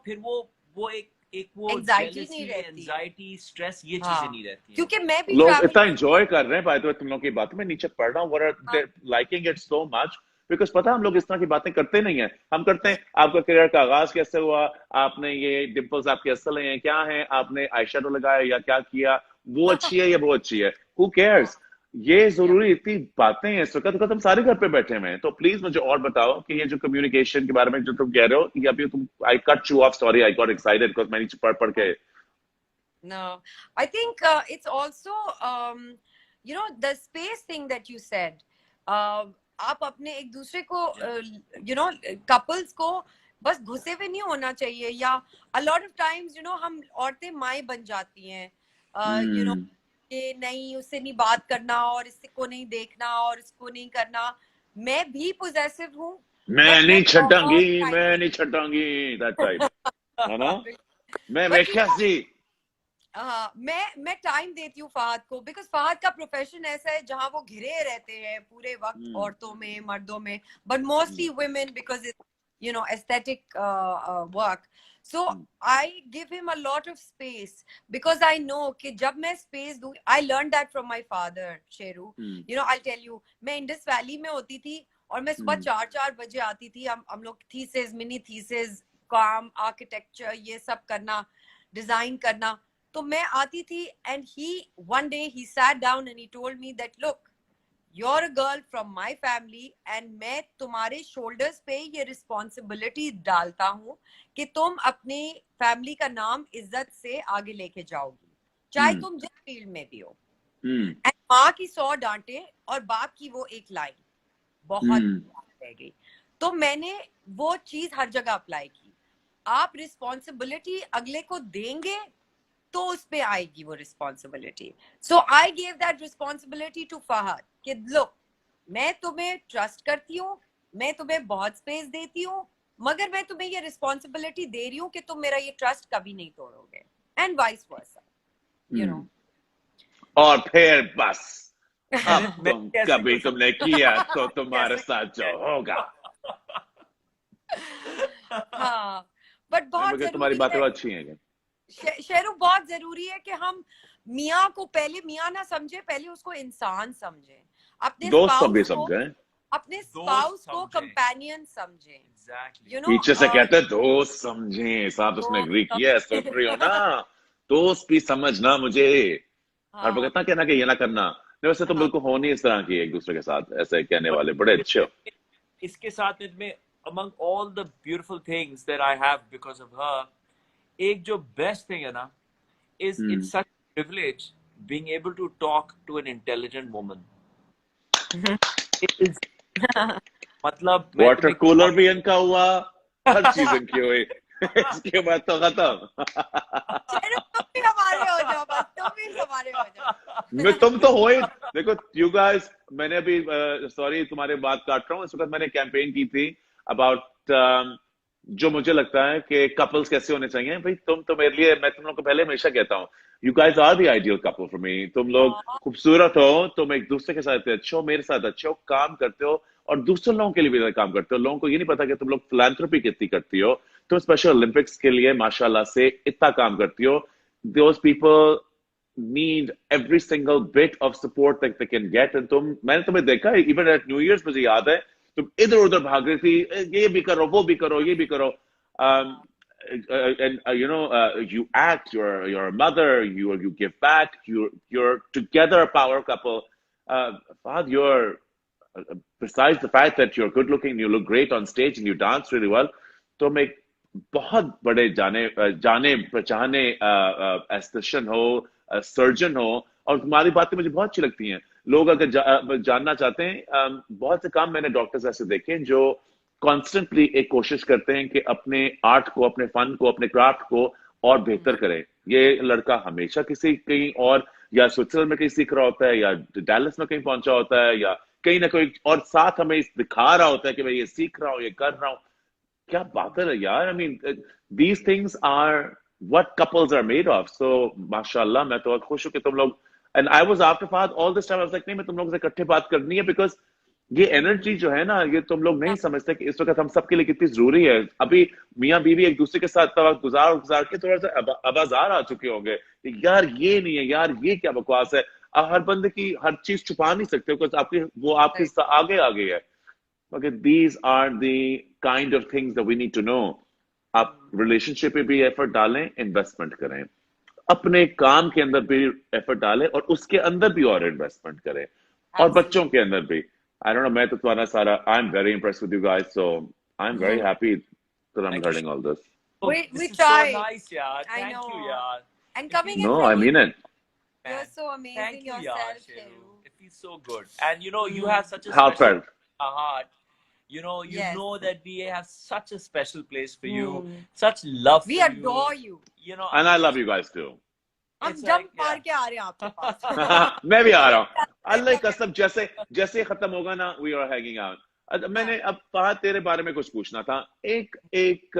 [SPEAKER 3] फिर वो एक वो एंजाइटी, स्ट्रेस, ये चीजें नहीं रहती.
[SPEAKER 2] क्योंकि मैं भी
[SPEAKER 1] लोग इतना एंजॉय कर रहे हैं बाय द वे तुम लोग की बातें, मैं नीचे पढ़ रहा हूँ, what are they liking it so much. Because पता है हम लोग इस तरह की बातें करते नहीं है. हम करते हैं आपका करियर का आगाज कैसे हुआ, आपने ये डिंपल्स आपके असल हैं क्या है, आपने आईशैडो लगाया या क्या किया, वो अच्छी है या वो अच्छी है, हु केयर्स. ये जरूरी इतनी बातें हैं इस वक्त, हम सारे घर पे बैठे हुए हैं. तो प्लीज मुझे और बताओ कि ये जो कम्युनिकेशन के बारे में जो तुम कह रहे हो, ये अभी तुम, I cut you of, sorry, I got excited because मैं नीचे पढ़ के.
[SPEAKER 2] No, I think it's also the space thing that you said. आप अपने एक दूसरे को कपल्स को बस घुसे हुए नहीं होना चाहिए, या a lot of times हम औरतें माएँ बन जाती हैं, कि नहीं उससे नहीं बात करना और इसको नहीं देखना और इसको नहीं करना. मैं भी पोजेसिव हूँ,
[SPEAKER 1] मैं नहीं छटांगी that type, है ना. मैं क्या सी.
[SPEAKER 2] मैं टाइम देती हूँ फहद को, बिकॉज फहद का प्रोफेशन ऐसा है जहाँ वो घिरे रहते हैं पूरे वक्त औरतों में, मर्दों में, but mostly women, because it's aesthetic work. So I give him a lot of space because I know कि जब मैं space दूँ, I learned that from my father, Sheru. I'll tell you, मैं इंडस वैली में होती थी और मैं सुबह 4 बजे आती थी. हम लोग थीसिस, मिनी थीसिस, काम, आर्किटेक्चर, ये सब करना, डिजाइन करना. तो मैं आती थी and he one day he sat down and he told me that look you're a girl from my family and मैं तुम्हारे shoulders पे ये responsibility डालता हूँ कि तुम अपने फैमिली का नाम इज्जत से आगे लेके जाओगी, चाहे तुम जिस फील्ड में भी हो। एंड माँ की 100 डांटे और बाप की वो एक लाइन बहुत रह गई। तो मैंने वो चीज हर जगह अप्लाई की। आप रिस्पॉन्सिबिलिटी अगले को देंगे तो उस पे आएगी वो responsibility. So I gave that responsibility to Fahad कि लुक मैं तुम्हें ट्रस्ट करती हूँ, मैं तुम्हें बहुत स्पेस देती हूँ, मगर मैं तुम्हें ये रिस्पॉन्सिबिलिटी दे रही हूँ कि तुम मेरा ये ट्रस्ट कभी नहीं तोड़ोगे, and vice versa, you know.
[SPEAKER 4] और फिर बस अब
[SPEAKER 3] मैं
[SPEAKER 4] तुम
[SPEAKER 3] कैसे
[SPEAKER 4] कभी
[SPEAKER 3] कर
[SPEAKER 4] तुमने किया तो तुम्हारे
[SPEAKER 3] कैसे
[SPEAKER 4] साथ जो होगा।
[SPEAKER 2] हाँ बट बहुत
[SPEAKER 4] मगर तुम्हारी
[SPEAKER 2] जरूरी
[SPEAKER 4] बातें
[SPEAKER 2] है
[SPEAKER 4] अच्छी हैं क्या?
[SPEAKER 2] शेरू, बहुत जरूरी है कि हम मियाँ को पहले मियाँ ना समझे, पहले उसको इंसान समझे, अपने
[SPEAKER 4] दोस्त तो भी
[SPEAKER 2] स्पाउस को,
[SPEAKER 4] समझे,
[SPEAKER 2] अपने स्पाउस को
[SPEAKER 3] समझे।
[SPEAKER 2] कंपेनियन समझे,
[SPEAKER 3] एग्जैक्टली
[SPEAKER 2] यू नो।
[SPEAKER 4] पीछे से कहते हैं दोस्त समझे, साहब उसने एग्री किया है, सुन रही हो ना, दोस्त भी समझना मुझे। हर वक्त इतना कहना कि ये ना करना, नहीं वैसे तो बिल्कुल हो नहीं इस तरह की एक दूसरे के साथ ऐसे कहने वाले, बड़े अच्छे हो।
[SPEAKER 3] इसके साथ में among all the beautiful things that I have because of her, एक जो best thing है ना, is it's such a privilege being able to talk to an intelligent woman. It is, मतलब मैं
[SPEAKER 4] वाटर
[SPEAKER 3] तुम्हें
[SPEAKER 4] कूलर भी इनका हुआ, हर चीज इनकी हुई। इसके बाद तो खत्म।
[SPEAKER 2] शेरू तुम भी हमारे हो जाओ, बस तुम भी हमारे हो जाओ।
[SPEAKER 4] मैं तुम तो हो ही, देखो यू गाइस, मैंने अभी सॉरी तुम्हारे बात काट रहा हूँ, इस वक्त मैंने कैंपेन की थी अबाउट जो मुझे लगता है कि कपल्स कैसे होने चाहिए। भाई तुम तो मेरे लिए, मैं तुम लोग को पहले हमेशा कहता हूँ, you guys are the ideal couple for me. तुम लोग खूबसूरत हो, तुम एक दूसरे के साथ अच्छे हो, मेरे साथ अच्छे हो, काम करते हो और दूसरे लोगों के लिए भी काम करते हो। लोगों को ये नहीं पता कि तुम लोग फिलैंथ्रोपी कितनी करती हो। तुम स्पेशल ओलंपिक्स के लिए माशाल्लाह से इतना काम करती हो। Those people need every single bit of support that they can get, and मैंने तुम्हें देखा है even at New Year's, मुझे याद है तुम इधर उधर भाग रही थी, ये भी करो, वो भी करो, ये भी करो, and you know, you act, you're a mother, you give back, you're together a power couple. Fahad, you're besides the fact that you're good looking, you look great on stage and you dance really well, तुम एक बहुत बड़े जाने पहचाने esthetician हो, surgeon हो, और तुम्हारी बातें मुझे बहुत अच्छी लगती हैं। लोग अगर जानना चाहते हैं, बहुत से काम मैंने डॉक्टर्स ऐसे देखे हैं जो कॉन्स्टेंटली एक कोशिश करते हैं कि अपने आर्ट को, अपने फन को, अपने क्राफ्ट को और बेहतर करें। ये लड़का हमेशा किसी कहीं और, या स्विट्जरलैंड में कहीं सीख रहा होता है, या डैलस में कहीं पहुंचा होता है, या कहीं ना कोई और साथ हमें दिखा रहा होता है कि मैं ये सीख रहा हूँ, ये कर रहा हूँ। क्या बात है यार, I mean these things are what couples are made of. So माशाल्लाह, मैं तो खुश हूं कि तुम लोग, and I was after Fahad all this time, I was like नहीं, मैं तुम लोगों से इकट्ठे बात करनी है, because ये एनर्जी जो है ना, ये तुम लोग नहीं समझते कि इस वक्त हम सबके लिए कितनी जरूरी है। अभी मियाँ बीवी एक दूसरे के साथ वक्त गुजार के थोड़ा सा आवाजार आ चुके होंगे, यार ये नहीं है, यार ये क्या बकवास है। हर बंदे की हर चीज छुपा नहीं सकते, बिकॉज आपकी वो आपके आगे आगे है। Okay, these are the kind of things that we need to know. आप रिलेशनशिप पे भी एफर्ट डालें, इन्वेस्टमेंट करें, अपने काम के अंदर भी एफर्ट डालें, और उसके अंदर भी और इन्वेस्टमेंट करें, और बच्चों के अंदर भी। आई डोंट नो, मैं तो तुम्हारा सारा, आई am very impressed with you guys, so I am very happy that I am learning all this.
[SPEAKER 2] We
[SPEAKER 3] is
[SPEAKER 2] try.
[SPEAKER 3] so nice, yaar.
[SPEAKER 2] I
[SPEAKER 3] Thank
[SPEAKER 2] know.
[SPEAKER 3] you, yaar.
[SPEAKER 2] And coming in
[SPEAKER 4] No,
[SPEAKER 2] from
[SPEAKER 4] I mean it.
[SPEAKER 2] you're so amazing
[SPEAKER 3] Thank you, yaar,
[SPEAKER 2] yourself,
[SPEAKER 3] Sheru.
[SPEAKER 2] Sheru.
[SPEAKER 3] It feels so good. And you know, you have such a
[SPEAKER 4] Heartfelt.
[SPEAKER 3] special heart. You know, you
[SPEAKER 2] Yes.
[SPEAKER 3] know that we have such a special place for you, such love
[SPEAKER 2] We
[SPEAKER 3] for
[SPEAKER 2] adore
[SPEAKER 3] you.
[SPEAKER 2] you.
[SPEAKER 3] You know,
[SPEAKER 4] And I love you guys too.
[SPEAKER 2] हम
[SPEAKER 3] It's
[SPEAKER 2] jump
[SPEAKER 3] like,
[SPEAKER 2] मार
[SPEAKER 3] yeah.
[SPEAKER 2] के आ रहे हैं आपके पास।
[SPEAKER 4] मैं भी आ रहा हूँ, अल्लाह की कसम, जैसे जैसे खत्म होगा ना, वी आर हैंगिंग आउट। मैंने अब फहद तेरे बारे में कुछ पूछना था। एक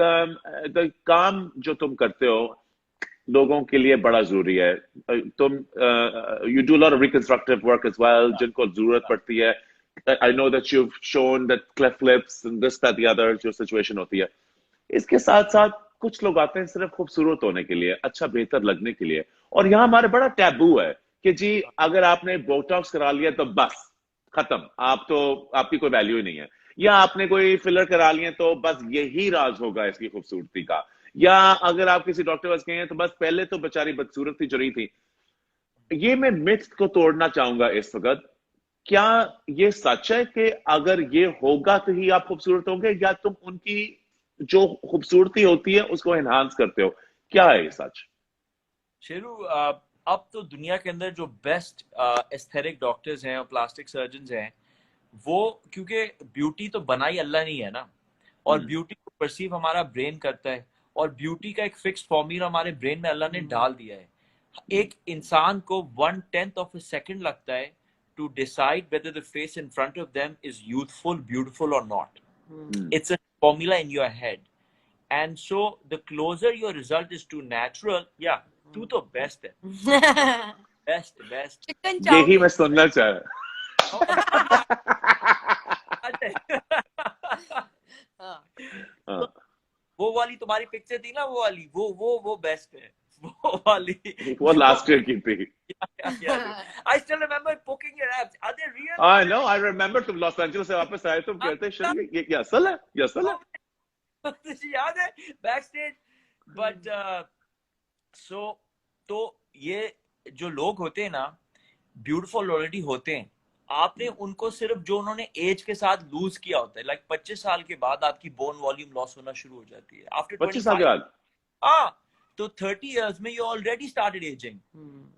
[SPEAKER 4] काम जो तुम करते हो लोगों के लिए बड़ा जरूरी है। तुम you do lot of reconstructive work as well, जिनको जरूरत पड़ती है। I know that you've shown that cleft lips and this, that, the other, जो सिचुएशन होती है। इसके साथ साथ कुछ लोग आते हैं सिर्फ खूबसूरत होने के लिए, अच्छा बेहतर लगने के लिए, और यहाँ हमारे बड़ा टैबू है कि जी अगर आपने बोटॉक्स करा लिया तो बस खत्म, आप तो, आपकी कोई वैल्यू ही नहीं है, या आपने कोई फिलर करा लिया तो बस यही राज होगा इसकी खूबसूरती का, या अगर आप किसी डॉक्टर के पास गए हैं तो बस पहले तो बेचारी बदसूरत थी, जो रही थी। ये मैं मिथ को तोड़ना चाहूंगा इस वक्त। क्या ये सच है कि अगर ये होगा तो ही आप खूबसूरत होंगे, या तुम उनकी जो खूबसूरती होती है उसको एनहांस करते हो? क्या है ये सच?
[SPEAKER 3] शेरू, अब तो दुनिया के अंदर जो बेस्ट एस्थेटिक डॉक्टर्स हैं और प्लास्टिक सर्जन्स हैं, वो क्योंकि ब्यूटी तो बनाई अल्लाह ने ही है ना, और ब्यूटी को परसीव हमारा ब्रेन करता है, और ब्यूटी का एक फिक्स फॉर्मूला हमारे ब्रेन में अल्लाह ने डाल दिया है। एक इंसान को 1/10 ऑफ अ सेकंड लगता है to decide whether the face in front of them is youthful, beautiful और not. It's a formula in your head, and so the closer your result is too natural, या तू तो best है, best best.
[SPEAKER 2] Chicken
[SPEAKER 4] यही मैं
[SPEAKER 2] chowmein.
[SPEAKER 4] सुनना चाह रहा। हाँ।
[SPEAKER 3] वो वाली तुम्हारी पिक्चर थी ना, वो वाली, वो बेस्ट है, वो वाली।
[SPEAKER 4] वो लास्ट ईयर की थी।
[SPEAKER 3] I still remember poking your abs. Are they real?
[SPEAKER 4] I know, I remember तुम लॉस एंजल्स से वापस आए, तुम कहते शर्मी ये असल है, ये असल है।
[SPEAKER 3] तुझे याद है बैकस्टेज? बट सो तो ये जो लोग होते हैं ना, ब्यूटीफुल ऑलरेडी होते हैं। आपने उनको सिर्फ जो उन्होंने एज के साथ लूज किया होता है, लाइक 25 साल के बाद आपकी बोन वॉल्यूम लॉस होना शुरू हो जाती है। आफ्टर
[SPEAKER 4] 25 साल के बाद?
[SPEAKER 3] हाँ, तो 30 इयर्स में यू ऑलरेडी स्टार्टेड एजिंग।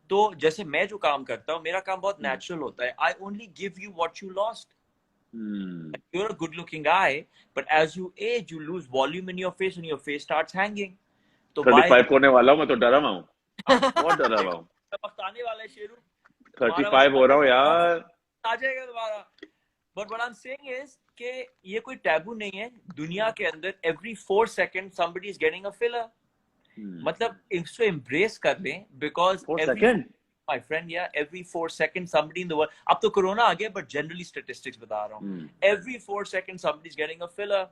[SPEAKER 3] तो जैसे मैं जो काम करता हूँ, मेरा काम बहुत नेचुरल होता है। I only give you what you lost. You're a good looking guy, but as you age, you lose volume in your face and your face starts hanging. तो
[SPEAKER 4] 35 होने वाला हूँ मैं, तो डरा हुआ हूँ, बहुत डरा हुआ हूँ।
[SPEAKER 3] आने वाला है शेरू,
[SPEAKER 4] 35 हो रहा हूँ यार,
[SPEAKER 3] आ जाएगा दोबारा। But what I'm saying is कि ये कोई टैबू नहीं है दुनिया के अंदर। every 4 seconds somebody is getting a filler. मतलब इसको embrace कर लें, because
[SPEAKER 4] 4
[SPEAKER 3] every
[SPEAKER 4] second?
[SPEAKER 3] my friend, yeah, every 4 seconds somebody in the world, अब तो कोरोना आ गया, but generally statistics बता रहा हूँ, every 4 seconds somebody is getting a filler.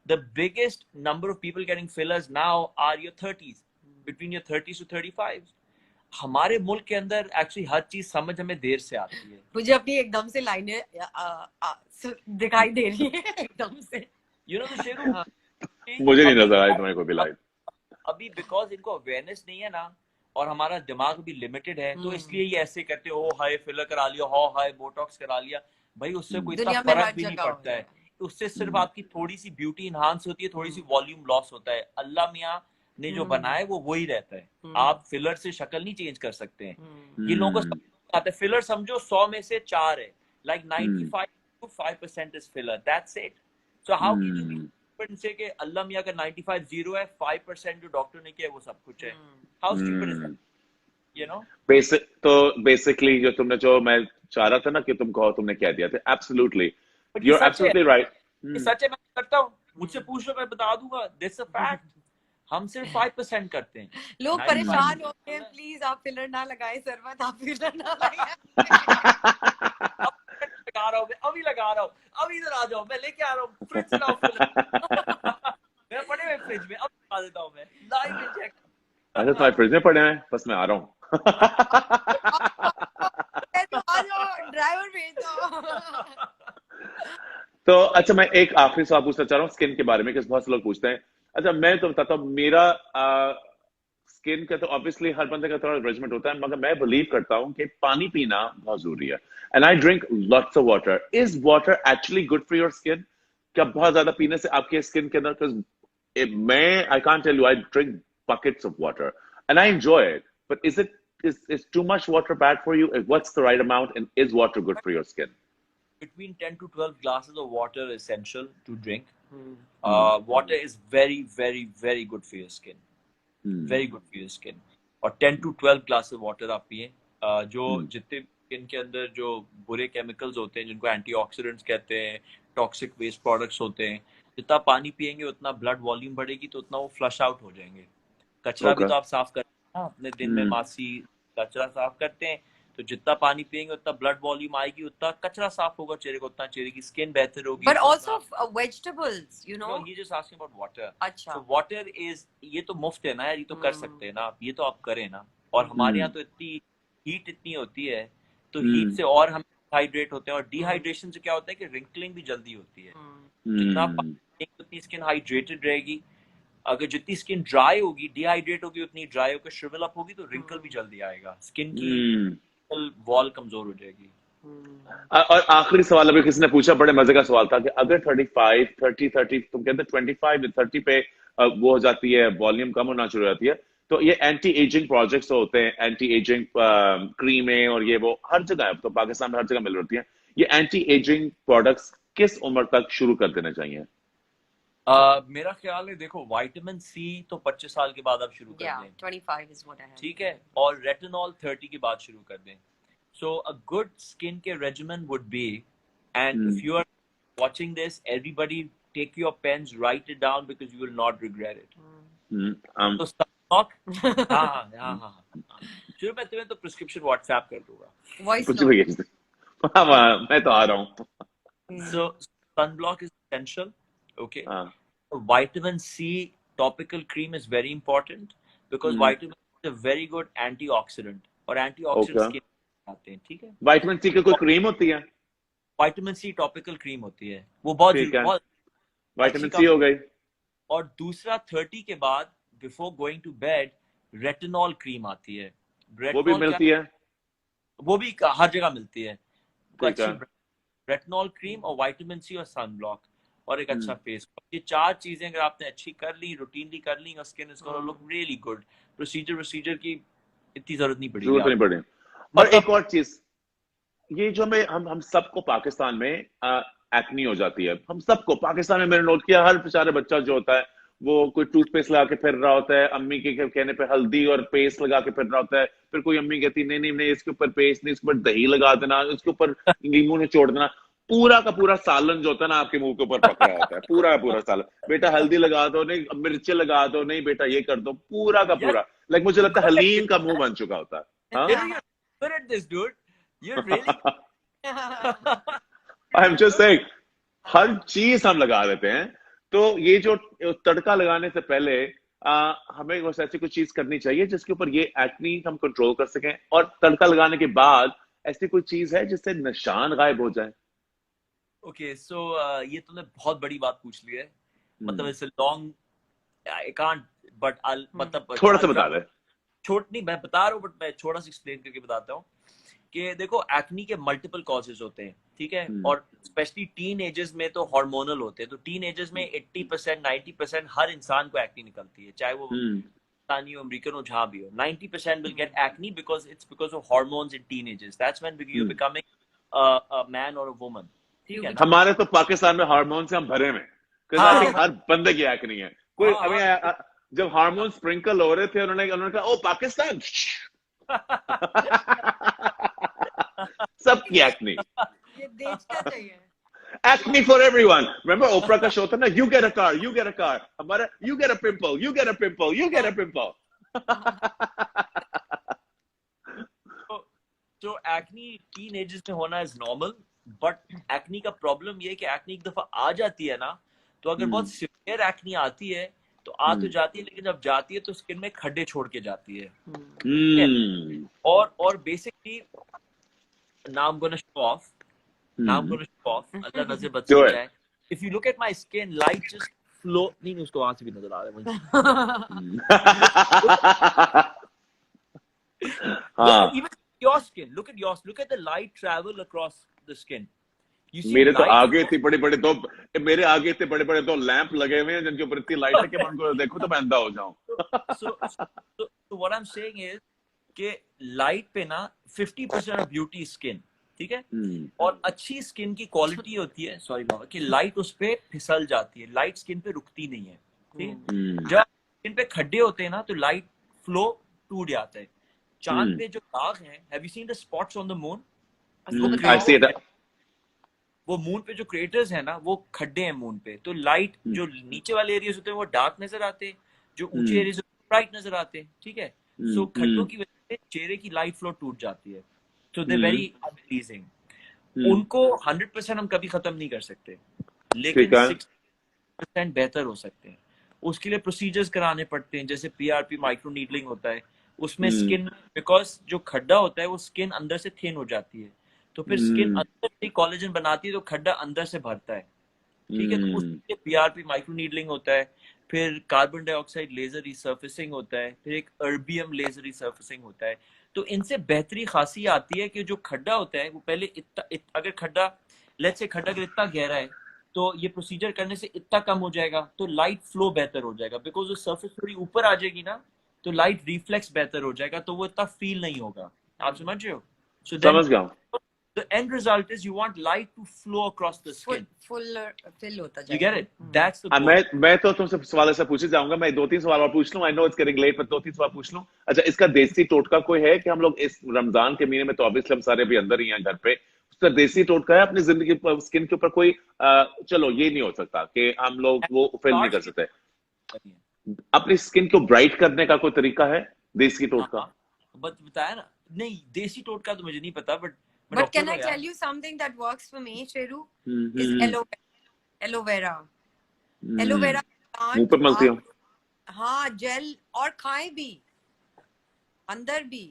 [SPEAKER 3] The biggest number of people getting fillers now are your 30s, between your 30s to 35s. हमारे मुल्क के अंदर एक्चुअली हर चीज समझ हमें देर से आती है।
[SPEAKER 2] मुझे अपनी एकदम से लाइनें दिखाई दे रही है एकदम से,
[SPEAKER 3] you know, तो शेरू,
[SPEAKER 4] मुझे नहीं नजर आई तुम्हें कोई भी लाइट
[SPEAKER 3] अभी, बिकॉज इनको अवेयरनेस नहीं है ना, और हमारा दिमाग भी लिमिटेड है, तो इसलिए ये ऐसे करते हो, हाय फिलर करा लिया, हो हाय बोटॉक्स करा लिया। भाई उससे कोई इतना फर्क भी नहीं पड़ता है, उससे सिर्फ आपकी थोड़ी सी ब्यूटी इनहांस होती है, थोड़ी सी वॉल्यूम लॉस होता है। अल्लाह मियाँ ने जो बनाया है वो वही रहता है। आप फिलर से शक्ल नहीं चेंज कर सकते हैं। ये लोगों को आता है फिलर, समझो 100 में से 4 है, like 95 to 5% is filler, that's it. So how can you से कि अल्लाह मियाँ का 95 जीरो है, 5% जो डॉक्टर ने किया वो सब कुछ है। How stupid is that, you know?
[SPEAKER 4] तो बेसिकली जो तुमने, जो मैं चाह रहा था ना कि तुम कहो, तुमने कह दिया था। Absolutely, you are absolutely right.
[SPEAKER 3] सच है, मैं करता हूँ, मुझसे पूछ लो मैं बता दूंगा, दिस अ फैक्ट। हम सिर्फ 5% करते हैं।
[SPEAKER 2] लोग परेशान हो गए, प्लीज आप फिलर ना लगाएं सरवत, आप फिलर ना लगाएं। लगा रहा हूँ मैं, अभी लगा रहा हूँ, अभी इधर आ जाओ, मैं लेके आ रहा हूँ, फ्रिज से लाओ फिलर। मैं पड़े हुए फ्रिज में, अब लगा देता हूँ मैं, लाइव इंजेक्ट।
[SPEAKER 4] अच्छा तुम्हारे फ्रिज में पड़े हैं, बस मैं आ रहा हूँ।
[SPEAKER 2] आ जाओ, ड्राइवर भेज दो।
[SPEAKER 4] तो अच्छा, मैं एक आखिरी सवाल पूछना चाह रहा हूँ स्किन के बारे में, क्योंकि बहुत से लोग पूछते हैं। अच्छा, मैं तो बताता हूँ, मेरा स्किन का तो ऑब्वियसली हर बंदे का थोड़ा रेजिमेंट होता है, मगर मैं बिलीव करता हूँ कि पानी पीना बहुत जरूरी है। And I drink lots of water. Is water actually good for your skin? क्या बहुत ज्यादा पीने से आपके स्किन के अंदर, मैं I can't tell you, I drink buckets of water and I enjoy it, but is too much water bad for you? What's the right amount, and is water good for your skin?
[SPEAKER 3] Between 10 to 12 glasses of water is essential to drink. Water is very, very, very good for your skin. Very good for your skin. और 10 to 12 glasses of water आप पिए। जो जितने skin के अंदर जो बुरे chemicals होते हैं, जिनको एंटीऑक्सीडेंट्स कहते हैं, टॉक्सिक वेस्ट प्रोडक्ट्स होते हैं, जितना पानी पिएंगे उतना ब्लड वॉल्यूम बढ़ेगी, तो उतना वो फ्लश आउट हो जाएंगे। कचरा भी तो आप साफ करते हैं ना अपने दिन में, मासी कचरा साफ करते हैं, तो जितना पानी पिएंगे उतना ब्लड वॉल्यूम आएगी, उतना कचरा साफ होगा चेहरे को, उतना चेहरे की स्किन बेहतर होगी।
[SPEAKER 2] But also vegetables, you know.
[SPEAKER 3] No, he just asking about water.
[SPEAKER 2] अच्छा।
[SPEAKER 3] So water is, ये तो मुफ्त है ना यार, ये तो कर सकते हैं ना आप, ये तो आप करें ना। और हमारे यहाँ तो इतनी हीट इतनी होती है, तो हीट से और हम हाइड्रेट होते हैं, और डिहाइड्रेशन से क्या होता है कि रिंकलिंग भी जल्दी होती है। जितना पानी उतनी स्किन हाइड्रेटेड रहेगी, अगर जितनी स्किन ड्राई होगी, डिहाइड्रेट होगी, उतनी ड्राई होकर श्रिवल अप होगी, तो रिंकल भी जल्दी आएगा, स्किन की वॉल कमजोर हो जाएगी।
[SPEAKER 4] और आखिरी सवाल अभी किसी ने पूछा, बड़े मजे का सवाल था कि अगर 35 30 तुम कहते 25 या 30 पे वो हो जाती है, वॉल्यूम कम होना शुरू हो जाती है, तो ये एंटी एजिंग प्रोजेक्ट्स होते हैं, एंटी एजिंग क्रीमें और ये वो हर जगह है, तो पाकिस्तान में हर जगह मिल रही है। ये एंटी एजिंग प्रोडक्ट्स किस उम्र तक शुरू कर देना चाहिए?
[SPEAKER 3] मेरा ख्याल है, देखो विटामिन सी तो 25 साल के बाद आप शुरू कर
[SPEAKER 2] Yeah,
[SPEAKER 3] दें,
[SPEAKER 2] 25 is what I have.
[SPEAKER 3] ठीक है, और रेटिनॉल 30 के बाद शुरू कर दें। So a good skincare regimen would be, and if you are watching this, everybody take your pens, write it down because you will not regret it. So sunblock, हाँ, शुरू में तुम्हें तो prescription WhatsApp कर दूंगा।
[SPEAKER 2] Voice
[SPEAKER 4] कुछ
[SPEAKER 2] note.
[SPEAKER 4] भी मैं तो आ रहा हूँ।
[SPEAKER 3] So sunblock is essential, okay?
[SPEAKER 4] हाँ,
[SPEAKER 3] Vitamin C topical cream is very important because vitamin C is a very good antioxidant, और antioxidant
[SPEAKER 4] Okay.
[SPEAKER 3] skin आते हैं, ठीक है।
[SPEAKER 4] विटामिन सी की कोई क्रीम होती है?
[SPEAKER 3] विटामिन सी टॉपिकल क्रीम होती है, वो बहुत
[SPEAKER 4] ठीक है।
[SPEAKER 3] बहुत
[SPEAKER 4] विटामिन
[SPEAKER 3] अच्छी
[SPEAKER 4] सी हो गई।
[SPEAKER 3] और दूसरा 30 के बाद before going to bed retinol cream आती है।
[SPEAKER 4] वो भी मिलती है?
[SPEAKER 3] वो भी हर जगह मिलती है।
[SPEAKER 4] ठीक है।
[SPEAKER 3] रेटिनॉल क्रीम और विटामिन सी और सनब्लॉक और एक अच्छा फेस, ये चार चीजें अगर आपने अच्छी कर ली, रूटीनली कर ली, और skin is gonna look really good. Procedure की इतनी जरूरत नहीं पड़ेगी,
[SPEAKER 4] जरूरत नहीं पड़ी। और एक और चीज, ये जो हम सबको पाकिस्तान में एक्नी हो जाती है, हम सबको पाकिस्तान में, मैंने नोट किया हर बेचारे बच्चा जो होता है वो कोई टूथपेस्ट लगा के फिर रहा होता है, अम्मी के कहने पे हल्दी और पेस्ट लगा के फिर रहा होता है, फिर कोई अम्मी कहती नहीं नहीं नहीं इसके ऊपर पेस्ट नहीं, इसके ऊपर दही लगा देना, इसके ऊपर नींबू निचोड़ देना। पूरा का पूरा सालन जो होता है ना आपके मुंह के ऊपर पकड़ा होता है, पूरा का पूरा सालन। बेटा हल्दी लगा दो, नहीं मिर्ची लगा दो, नहीं बेटा ये कर दो, पूरा का पूरा। लाइक मुझे लगता है हलीम का मुंह बन चुका होता है।
[SPEAKER 3] You're good at this, dude. You're really
[SPEAKER 4] I am just saying, हर चीज हम लगा देते हैं। तो ये जो तड़का लगाने से पहले हमें कुछ ऐसी कुछ चीज करनी चाहिए जिसके ऊपर ये एक्नी हम कंट्रोल कर सकें, और तड़का लगाने के बाद ऐसी कोई चीज है जिससे निशान गायब हो जाए?
[SPEAKER 3] Okay, so ये तुमने बहुत बड़ी बात पूछ ली है। मतलब it's long, I can't, but I मतलब
[SPEAKER 4] थोड़ा सा बता दे।
[SPEAKER 3] नहीं, मैं बता रहा हूँ, बट मैं थोड़ा सा एक्सप्लेन करके बताता हूँ कि देखो एक्नी के मल्टीपल कॉजेज होते हैं, ठीक है, और स्पेशली टीन एजेस में तो हार्मोनल होते हैं। तो टीन एजेस में 80% 90% हर इंसान को एक्नी निकलती है, चाहे वो पाकिस्तानी हो, अमेरिकन हो, जहां भी हो। 90% will get acne because of hormones in teen ages. That's when you becoming a man और अ वुमन, ठीक है।
[SPEAKER 4] हमारे तो पाकिस्तान में हार्मोन से हम भरे में, हर बंदे की एक्नी है। कोई हमें जब हार्मोन स्प्रिंकल हो रहे थे, उन्होंने कहा ओ पाकिस्तान सब की एक्नी।
[SPEAKER 2] ये देखना चाहिए।
[SPEAKER 4] Acne for everyone. Remember Oprah का शो था ना, you get a car, you get a car. हमारा you get a pimple, you get a pimple, you get a pimple.
[SPEAKER 3] तो एक्नी टीन एजेस में होना इज नॉर्मल, बट एक्नी का problem ये है कि एक्नी एक दफा आ जाती है ना, तो अगर बहुत सीवियर एक्नी आती है तो आ तो जाती है, लेकिन जब जाती है तो स्किन में खड्डे छोड़ के जाती है। और basically now I'm gonna show off. अल्लाह नजर बच जाए। If you look at my skin, light just flow. नहीं उसको वहां से भी नजर आ रहा है मुझे। Even your skin, look at the light travel across the skin. You see
[SPEAKER 4] मेरे तो आगे इतने बड़े बड़े दो लैंप लगे हुए हैं जिनके ऊपर इतनी लाइट है कि मैं उनको देखूं तो मैं अंधा हो जाऊं।
[SPEAKER 3] So what I'm saying is कि लाइट पे ना 50% ऑफ ब्यूटी स्किन, ठीक है, और अच्छी स्किन की क्वालिटी होती है, सॉरी बाबा, कि लाइट उस पे फिसल जाती है, लाइट स्किन पे रुकती नहीं है, ठीक है। जब स्किन पे खड्डे होते हैं ना तो लाइट फ्लो टूट जाता है। चांद पे जो दाग है, have you seen the spots on the moon?
[SPEAKER 4] I see that.
[SPEAKER 3] वो मून पे जो क्रेटर्स है ना, वो खड्डे हैं मून पे, तो लाइट जो नीचे वाले एरियाज होते हैं वो डार्क नजर आते हैं, जो ऊंचे एरियाज ब्राइट नजर आते हैं, ठीक है। सो खड्डों की वजह से चेहरे की लाइट फ्लो टूट जाती है, so they're very unpleasing. उनको 100% हम कभी खत्म नहीं कर सकते, लेकिन 60% बेहतर हो सकते हैं। उसके लिए प्रोसीजर्स कराने पड़ते हैं, जैसे PRP माइक्रो नीडलिंग होता है, उसमें स्किन, बिकॉज जो खड्डा होता है वो स्किन अंदर से थिन हो जाती है, तो फिर स्किन अंदर से कोलेजन बनाती है, तो खड्डा अंदर से भरता है, ठीक है। तो उसके लिए PRP माइक्रो नीडलिंग होता है, फिर कार्बन डाइऑक्साइड लेजर रिसर्फेसिंग होता है, फिर एक अर्बियम लेजर रिसर्फेसिंग होता है। तो इनसे बेहतरी खासी आती है कि जो खड्डा होता है वो पहले अगर खड्डा, लेट्स से खड्डा अगर इतना गहरा है तो ये प्रोसीजर करने से इतना कम हो जाएगा, तो लाइट फ्लो बेहतर हो जाएगा, बिकॉज वो सरफेस थोड़ी ऊपर आ जाएगी ना, तो लाइट रिफ्लेक्स बेहतर हो जाएगा, तो वो इतना फील नहीं होगा। आप समझ रहे हो? सो
[SPEAKER 4] समझ गया हूँ।
[SPEAKER 3] the end result is you want light to flow across the skin.
[SPEAKER 2] full fill होता
[SPEAKER 3] You get
[SPEAKER 2] जाएगा।
[SPEAKER 3] it? That's the goal.
[SPEAKER 4] मैं तो तुमसे सवाल ऐसा पूछे जाऊंगा, मैं 2-3 सवाल और पूछ लूं। I know it's getting late, पर 2-3 सवाल पूछ लूं। अच्छा, इसका देसी टोटका कोई है कि हम लोग इस रमजान के महीने में, तो ऑब्वियसली हम सारे अभी अंदर ही हैं घर पे, उसका देसी टोटका है अपनी जिंदगी पर स्किन के ऊपर कोई? चलो ये नहीं हो सकता कि हम लोग वो फिल नहीं कर सकते, अपनी स्किन को ब्राइट करने का कोई तरीका है देसी टोटका?
[SPEAKER 3] बताया ना, नहीं देसी टोटका तो मुझे नहीं पता,
[SPEAKER 2] But can I tell you something that works for me, Sheru? Is aloe vera. Aloe vera
[SPEAKER 4] मुंह पे मलती हूँ।
[SPEAKER 2] हाँ, जेल, और खाएं भी, अंदर भी।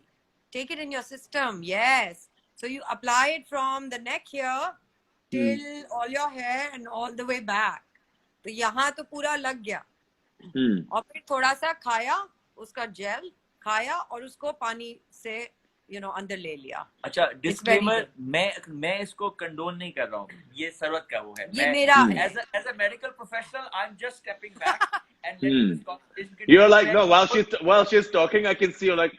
[SPEAKER 2] Take it in your system, yes. So you apply it from the neck here till all your hair and all the way back. तो यहाँ तो पूरा लग गया। और फिर थोड़ा सा खाया, उसका जेल खाया और उसको पानी से अंदर ले लिया।
[SPEAKER 3] अच्छा, डिस्क्लेमर, मैं इसको कंडोन नहीं कर रहा हूँ, ये सरवत का वो है।
[SPEAKER 2] ये मेरा
[SPEAKER 3] as a medical professional I am just stepping back and letting this conversation get
[SPEAKER 4] You're like, no, while she's talking, I can see you're like,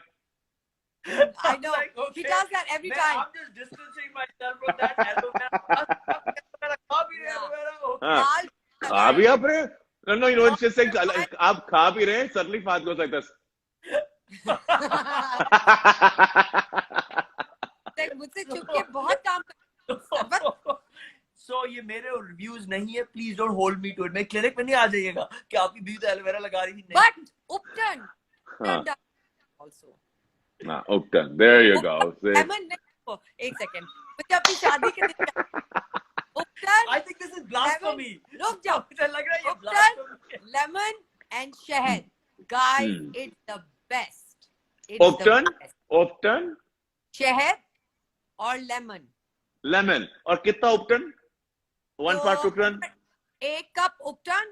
[SPEAKER 2] I know.
[SPEAKER 3] Like, okay,
[SPEAKER 2] he does that every time.
[SPEAKER 3] I'm just distancing myself from that aloe vera. खा भी रहे aloe vera, okay.
[SPEAKER 2] बाल
[SPEAKER 4] खा भी आप रहे? No, you know, it's just like, आप खा भी रहे हैं, suddenly Fahad goes like this.
[SPEAKER 2] मुझसे छुप के बहुत काम
[SPEAKER 3] So ये मेरे रिव्यूज नहीं है, please don't hold me to it. मैं क्लिनिक में नहीं आ जाइएगा कि आपकी बीवी तो एलोवेरा लगा रही थी।
[SPEAKER 2] But Upton also.
[SPEAKER 4] हाँ, Upton, there you go.
[SPEAKER 2] Lemon, एक सेकंड, मुझे अपनी शादी के दिन Upton,
[SPEAKER 3] I think this is blasphemy.
[SPEAKER 2] रुक जाओ,
[SPEAKER 3] मुझे लग रहा है ये
[SPEAKER 2] Upton,
[SPEAKER 3] blasphemy है।
[SPEAKER 2] lemon and शहद, guys, it's the best.
[SPEAKER 4] Upton, Upton,
[SPEAKER 2] शहद और
[SPEAKER 4] lemon, और कितना Upton? 1 part Upton?
[SPEAKER 2] 1 cup Upton,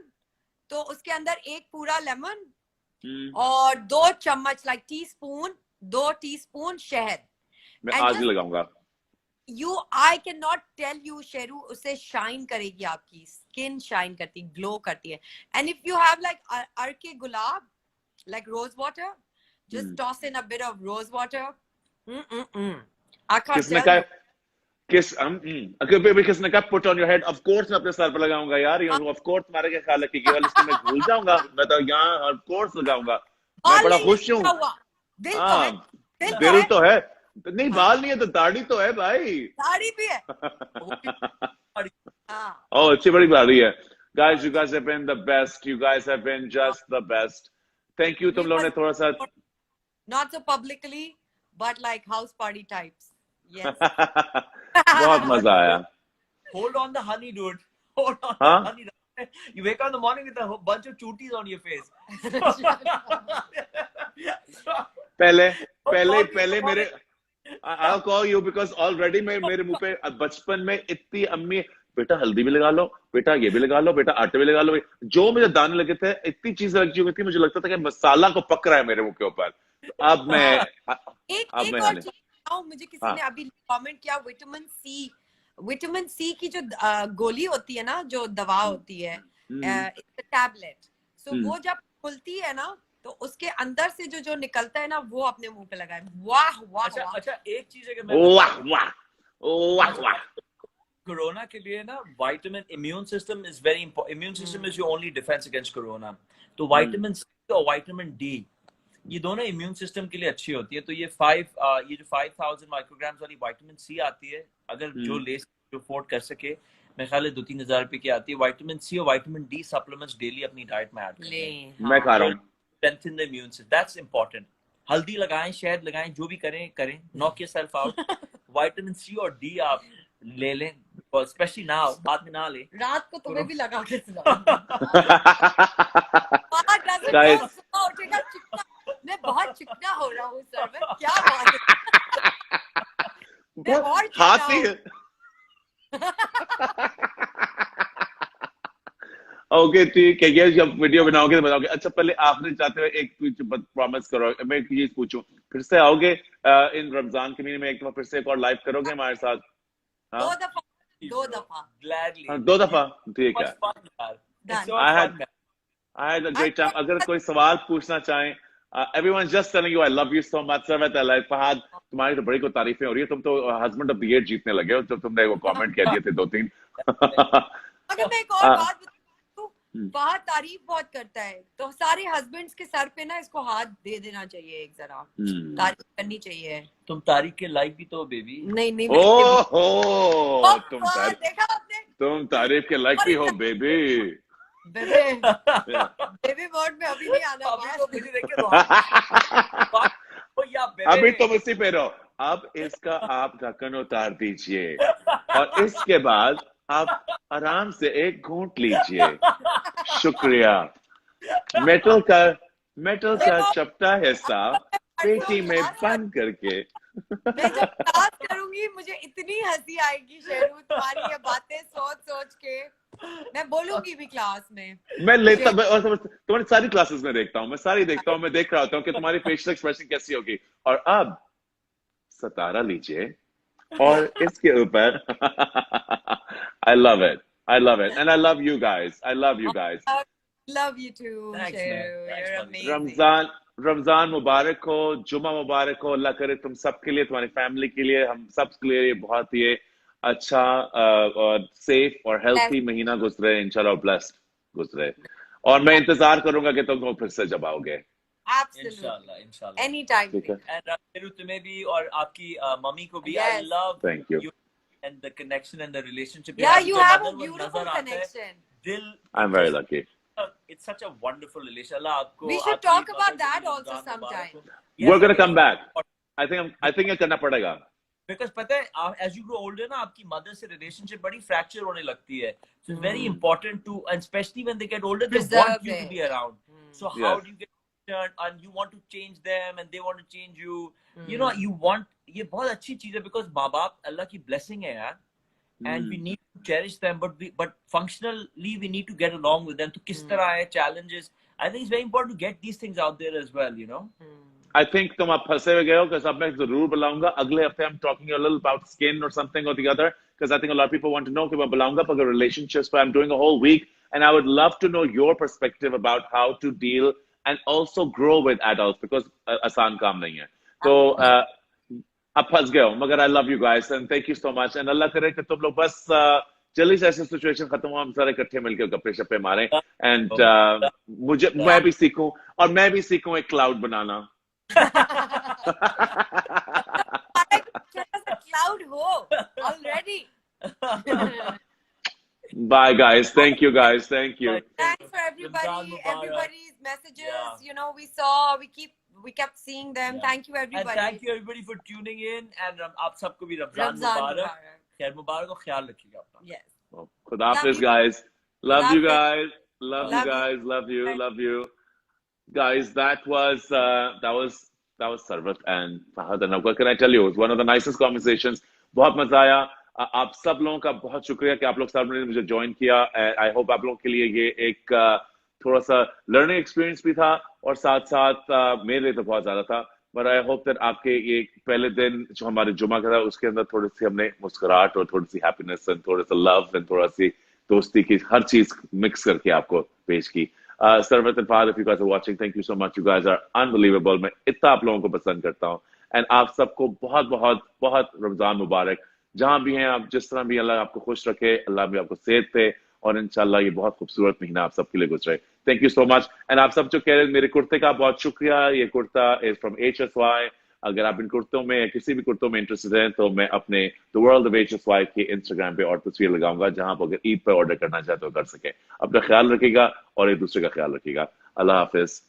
[SPEAKER 2] तो उसके अंदर 1 पूरा लेमन और 2 चम्मच लाइक टीस्पून, 2 टीस्पून शहद।
[SPEAKER 4] मैं आज ही लगाऊंगा।
[SPEAKER 2] I cannot tell you, Sheru, उससे शाइन करेगी, आपकी स्किन शाइन करती, ग्लो करती है। And if you have like अर्के gulab, like rose water, just toss in a bit of rose water. I can't
[SPEAKER 4] किसने
[SPEAKER 2] tell
[SPEAKER 4] कहा? किसने कहा put on your head? Of course मैं अपने सर पर लगाऊंगा यार। Of course, तुम्हारे क्या ख्याल है कि केवल इसको मैं भूल जाऊंगा? मैं तो यहाँ of course लगाऊंगा। मैं बड़ा खुश हूँ। दिल तो है, नहीं बाल नहीं है तो दाढ़ी तो है भाई।
[SPEAKER 2] दाढ़ी भी है।
[SPEAKER 4] Oh, अच्छी बड़ी दाढ़ी है। Guys, you guys have been the best. You guys have been just the best. Thank you, तुम लोगों ने थोड़ा सा
[SPEAKER 2] Not so publicly, but like house party types. Yes.
[SPEAKER 4] बहुत मजा आया।
[SPEAKER 3] Hold on the honey, dude. Hold on the honey. You wake up in the morning with a whole bunch of chutis on your face.
[SPEAKER 4] पहले मेरे I'll call you because already मेरे मुंह पे बचपन में इतनी अम्मी, बेटा हल्दी भी लगा लो, बेटा ये भी लगा लो, बेटा आटे भी लगा लो, जो मुझे दाने लगे थे, इतनी चीजें लग चुकी थी, मुझे लगता था कि मसाला को पक रहा है मेरे मुंह के ऊपर। अब मैं
[SPEAKER 2] एक और चीज, मुझे किसी ने अभी कमेंट किया, विटामिन सी की जो गोली होती है ना, जो दवा होती है, टैबलेट, सो वो जब खुलती है ना, तो उसके अंदर से जो निकलता है ना, वो अपने मुंह पे लगाए। वाह वाह।
[SPEAKER 3] अच्छा, एक चीज है कि
[SPEAKER 4] वाह
[SPEAKER 3] कोरोना के लिए ना, vitamin, immune system is very important. Immune system is your only defence against corona. तो विटामिन सी और विटामिन डी, ये दोनों इम्यून सिस्टम के लिए अच्छी होती है। तो ये जो 5000 माइक्रोग्राम्स वाली विटामिन सी आती है, अगर जो अफोर्ड कर सके, मेरे ख्याल है 2-3 हजार रुपए की आती है। विटामिन सी और विटामिन डी सप्लीमेंट्स डेली अपनी डाइट में ऐड करें।
[SPEAKER 4] मैं खा रहा हूँ।
[SPEAKER 3] Strengthen the immune system. That's important. हल्दी लगाएं, शहद लगाएं, जो भी करें, knock yourself out. Vitamin C और D आप ले लें, especially now, बाद में ना ले।
[SPEAKER 2] रात को तुम्हें भी लगा के मैं बहुत चिकना हो रहा हूँ सर, मैं क्या बात है।
[SPEAKER 4] ओके ठीक है, ये जब वीडियो बनाओगे तो बताओगे। अच्छा पहले आपने चाहते हुए एक प्रॉमिस करो, मैं एक चीज पूछूं, फिर से आओगे इन रमजान के महीने में एक दफा फिर से एक और लाइव करोगे हमारे साथ? हाँ
[SPEAKER 2] दो दफा, दो दफा
[SPEAKER 3] Gladly.
[SPEAKER 4] हाँ, 2 दफा ठीक है।
[SPEAKER 3] Much fun, yaar. It's
[SPEAKER 2] Done.
[SPEAKER 3] so
[SPEAKER 4] I had
[SPEAKER 3] fun, man.
[SPEAKER 4] I had a great time. अगर कोई सवाल पूछना चाहें, everyone's just telling you I love you so much, Sarvat, I like Fahad, तुम्हारी तो बड़ी को तारीफें हो रही है, तुम तो हस्बैंड ऑफ द ईयर जीतने लगे हो, तो तुमने वो कमेंट कह दिए थे 2-3।
[SPEAKER 2] अगर मैं एक और
[SPEAKER 4] हाँ।
[SPEAKER 2] बात बताऊं, फहद तारीफ बहुत करता है, तो सारे हस्बैंड्स के सर पे ना इसको हाथ दे देना चाहिए, एक जरा तारीफ करनी चाहिए।
[SPEAKER 3] तुम तारीख के लायक भी तो बेबी।
[SPEAKER 2] नहीं नहीं
[SPEAKER 4] ओहो
[SPEAKER 2] फहद, देखा आपने,
[SPEAKER 4] तुम तारीफ के लायक भी हो बेबी।
[SPEAKER 2] बेबी बेबी वर्ड में अभी नहीं आना
[SPEAKER 3] अभी तो मुझे देख के तो या बेबी।
[SPEAKER 4] अभी तुम उसी पे रहो। अब इसका आप ढक्कन उतार दीजिए और इसके बाद आप आराम से एक घूंट लीजिए। शुक्रिया। मेटल का चपटा हिस्सा पेटी में बंद करके।
[SPEAKER 2] मैं जब क्लास करूंगी मुझे इतनी हंसी आएगी शेरू, तुम्हारी ये बातें सोच सोच के, मैं बोलूंगी भी क्लास में।
[SPEAKER 4] मैं लेता और तुम्हारी सारी क्लासेस में देखता हूँ, मैं सारी देखता हूँ, मैं देख रहा होता हूँ कि तुम्हारी फेशियल एक्सप्रेशन कैसी होगी। और अब सतारा लीजिए और इसके ऊपर I love it and I love you guys,
[SPEAKER 2] Love you too,
[SPEAKER 3] Thanks,
[SPEAKER 2] Sheru,
[SPEAKER 3] man. Thanks,
[SPEAKER 2] you're
[SPEAKER 3] buddy.
[SPEAKER 2] amazing.
[SPEAKER 4] Ramzan मुबारक हो, जुमा मुबारक हो। अल्लाह करे तुम सबके लिए, तुम्हारी फैमिली के लिए, हम सब के लिए बहुत ही अच्छा और सेफ और हेल्थी महीना गुजरे इंशाल्लाह, ब्लेस्ड गुजरे। और मैं इंतजार करूंगा कि तुम फिर से जब आओगे।
[SPEAKER 2] Absolutely.
[SPEAKER 3] इंशाल्लाह।
[SPEAKER 2] Anytime.
[SPEAKER 4] ठीक है।
[SPEAKER 3] And शेरू तुम्हें भी और आपकी मम्मी को भी।
[SPEAKER 2] Yes.
[SPEAKER 3] I love
[SPEAKER 4] Thank you.
[SPEAKER 3] and the connection and the relationship.
[SPEAKER 2] Yeah, you have a
[SPEAKER 3] जब
[SPEAKER 2] beautiful
[SPEAKER 3] नजर आता है,
[SPEAKER 2] connection.
[SPEAKER 3] दिल।
[SPEAKER 4] I'm very lucky.
[SPEAKER 3] It's such a wonderful relation. अल्लाह आपको।
[SPEAKER 2] We should
[SPEAKER 3] आपकी
[SPEAKER 2] talk about
[SPEAKER 3] मदर
[SPEAKER 2] that
[SPEAKER 3] को
[SPEAKER 2] also
[SPEAKER 3] Ramzan मुबारक
[SPEAKER 2] sometime.
[SPEAKER 3] हो।
[SPEAKER 4] We're gonna
[SPEAKER 3] Yes,
[SPEAKER 4] come back. I think ये करना पड़ेगा।
[SPEAKER 3] Because पता है as you grow older ना आपकी मदर से relationship बड़ी fracture होने लगती है. So it's very important to, and especially when they get older, they
[SPEAKER 2] Preserve
[SPEAKER 3] want you
[SPEAKER 2] it.
[SPEAKER 3] to be around. So how
[SPEAKER 4] Yes.
[SPEAKER 3] do you get turned and you want to change them and they want to change you? You know, you want, ये बहुत अच्छी चीज है because माँ बाप अल्लाह की blessing है यार. And we need to cherish them, but functionally we need to get along with them. तो किस तरह है challenges? I think it's very important to get these things out there as well, you know.
[SPEAKER 4] I think तुम आप फंसे हुए गए हो, because अब मैं जरूर बुलाऊंगा अगले हफ्ते। I'm talking a little about skin or something or the other, because I think a lot of people want to know कि मैं बुलाऊंगा पर relationships, but I'm doing a whole week and I would love to know your perspective about how to deal and also grow with adults, because आसान काम नहीं है। तो आप फंस गए हो, मगर I love you guys and thank you so much and अल्लाह करे कि तुम लोग बस जल्दी से ऐसी सिचुएशन खत्म हो, हम सारे इकट्ठे मिलकर गप्पे शप्पे मारें and मैं भी सीखूं और मैं भी सीखूं एक cloud banana.
[SPEAKER 2] Cloud ho already.
[SPEAKER 4] Bye guys, thank you guys, thank you.
[SPEAKER 2] Thanks for everybody's messages. You know, we kept seeing them. Thank you everybody.
[SPEAKER 3] And thank you everybody for tuning in and आप सबको भी रमजान मुबारक, खैर मुबारक और ख्याल रखिएगा अपना।
[SPEAKER 2] Yes.
[SPEAKER 4] Khuda Hafiz guys. Love you guys. Love you
[SPEAKER 2] Love
[SPEAKER 4] guys. Love you. Guys, that was Sarvat and Fahad, and what can I tell you? It was one of the nicest conversations. बहुत मजा आया। आप सब लोगों का बहुत शुक्रिया कि आप लोग सब ने मुझे ज्वाइन किया। आई होप आप लोगों के लिए ये एक थोड़ा सा लर्निंग एक्सपीरियंस भी था और साथ साथ मेरे लिए तो बहुत ज्यादा था। बट आई होप दैट आपके ये पहले दिन जो हमारे जुमा का था उसके अंदर थोड़ी सी हमने मुस्कुराहट और थोड़ी सी हैप्पीनेस एंड थोड़ा सा लव एंड थोड़ा सी दोस्ती की हर चीज मिक्स करके आपको पेश की। Sarvat and Fahad, if you guys are watching, thank you so much. You guys are unbelievable. मैं इतना आप लोगों को पसंद करता हूँ एंड आप सबको बहुत बहुत बहुत रमजान मुबारक। जहां भी हैं आप, जिस तरह भी, अल्लाह आपको खुश रखे, अल्लाह भी आपको सेहत दे और इंशाल्लाह ये बहुत खूबसूरत महीना आप सबके लिए गुजरे। Thank you so much. And आप सब जो कह रहे हैं मेरे कुर्ते का बहुत शुक्रिया। ये कुर्ता इज फ्रॉम HSY। अगर आप इन कुर्तों में या किसी भी कुर्तों में इंटरेस्टेड हैं तो मैं अपने द वर्ल्ड ऑफ HSY के इंस्टाग्राम पे और तस्वीर लगाऊंगा, जहां पर अगर ईद पर ऑर्डर करना चाहते हो कर सके। अपना ख्याल रखिएगा और एक दूसरे का ख्याल रखिएगा। अल्लाह हाफिज।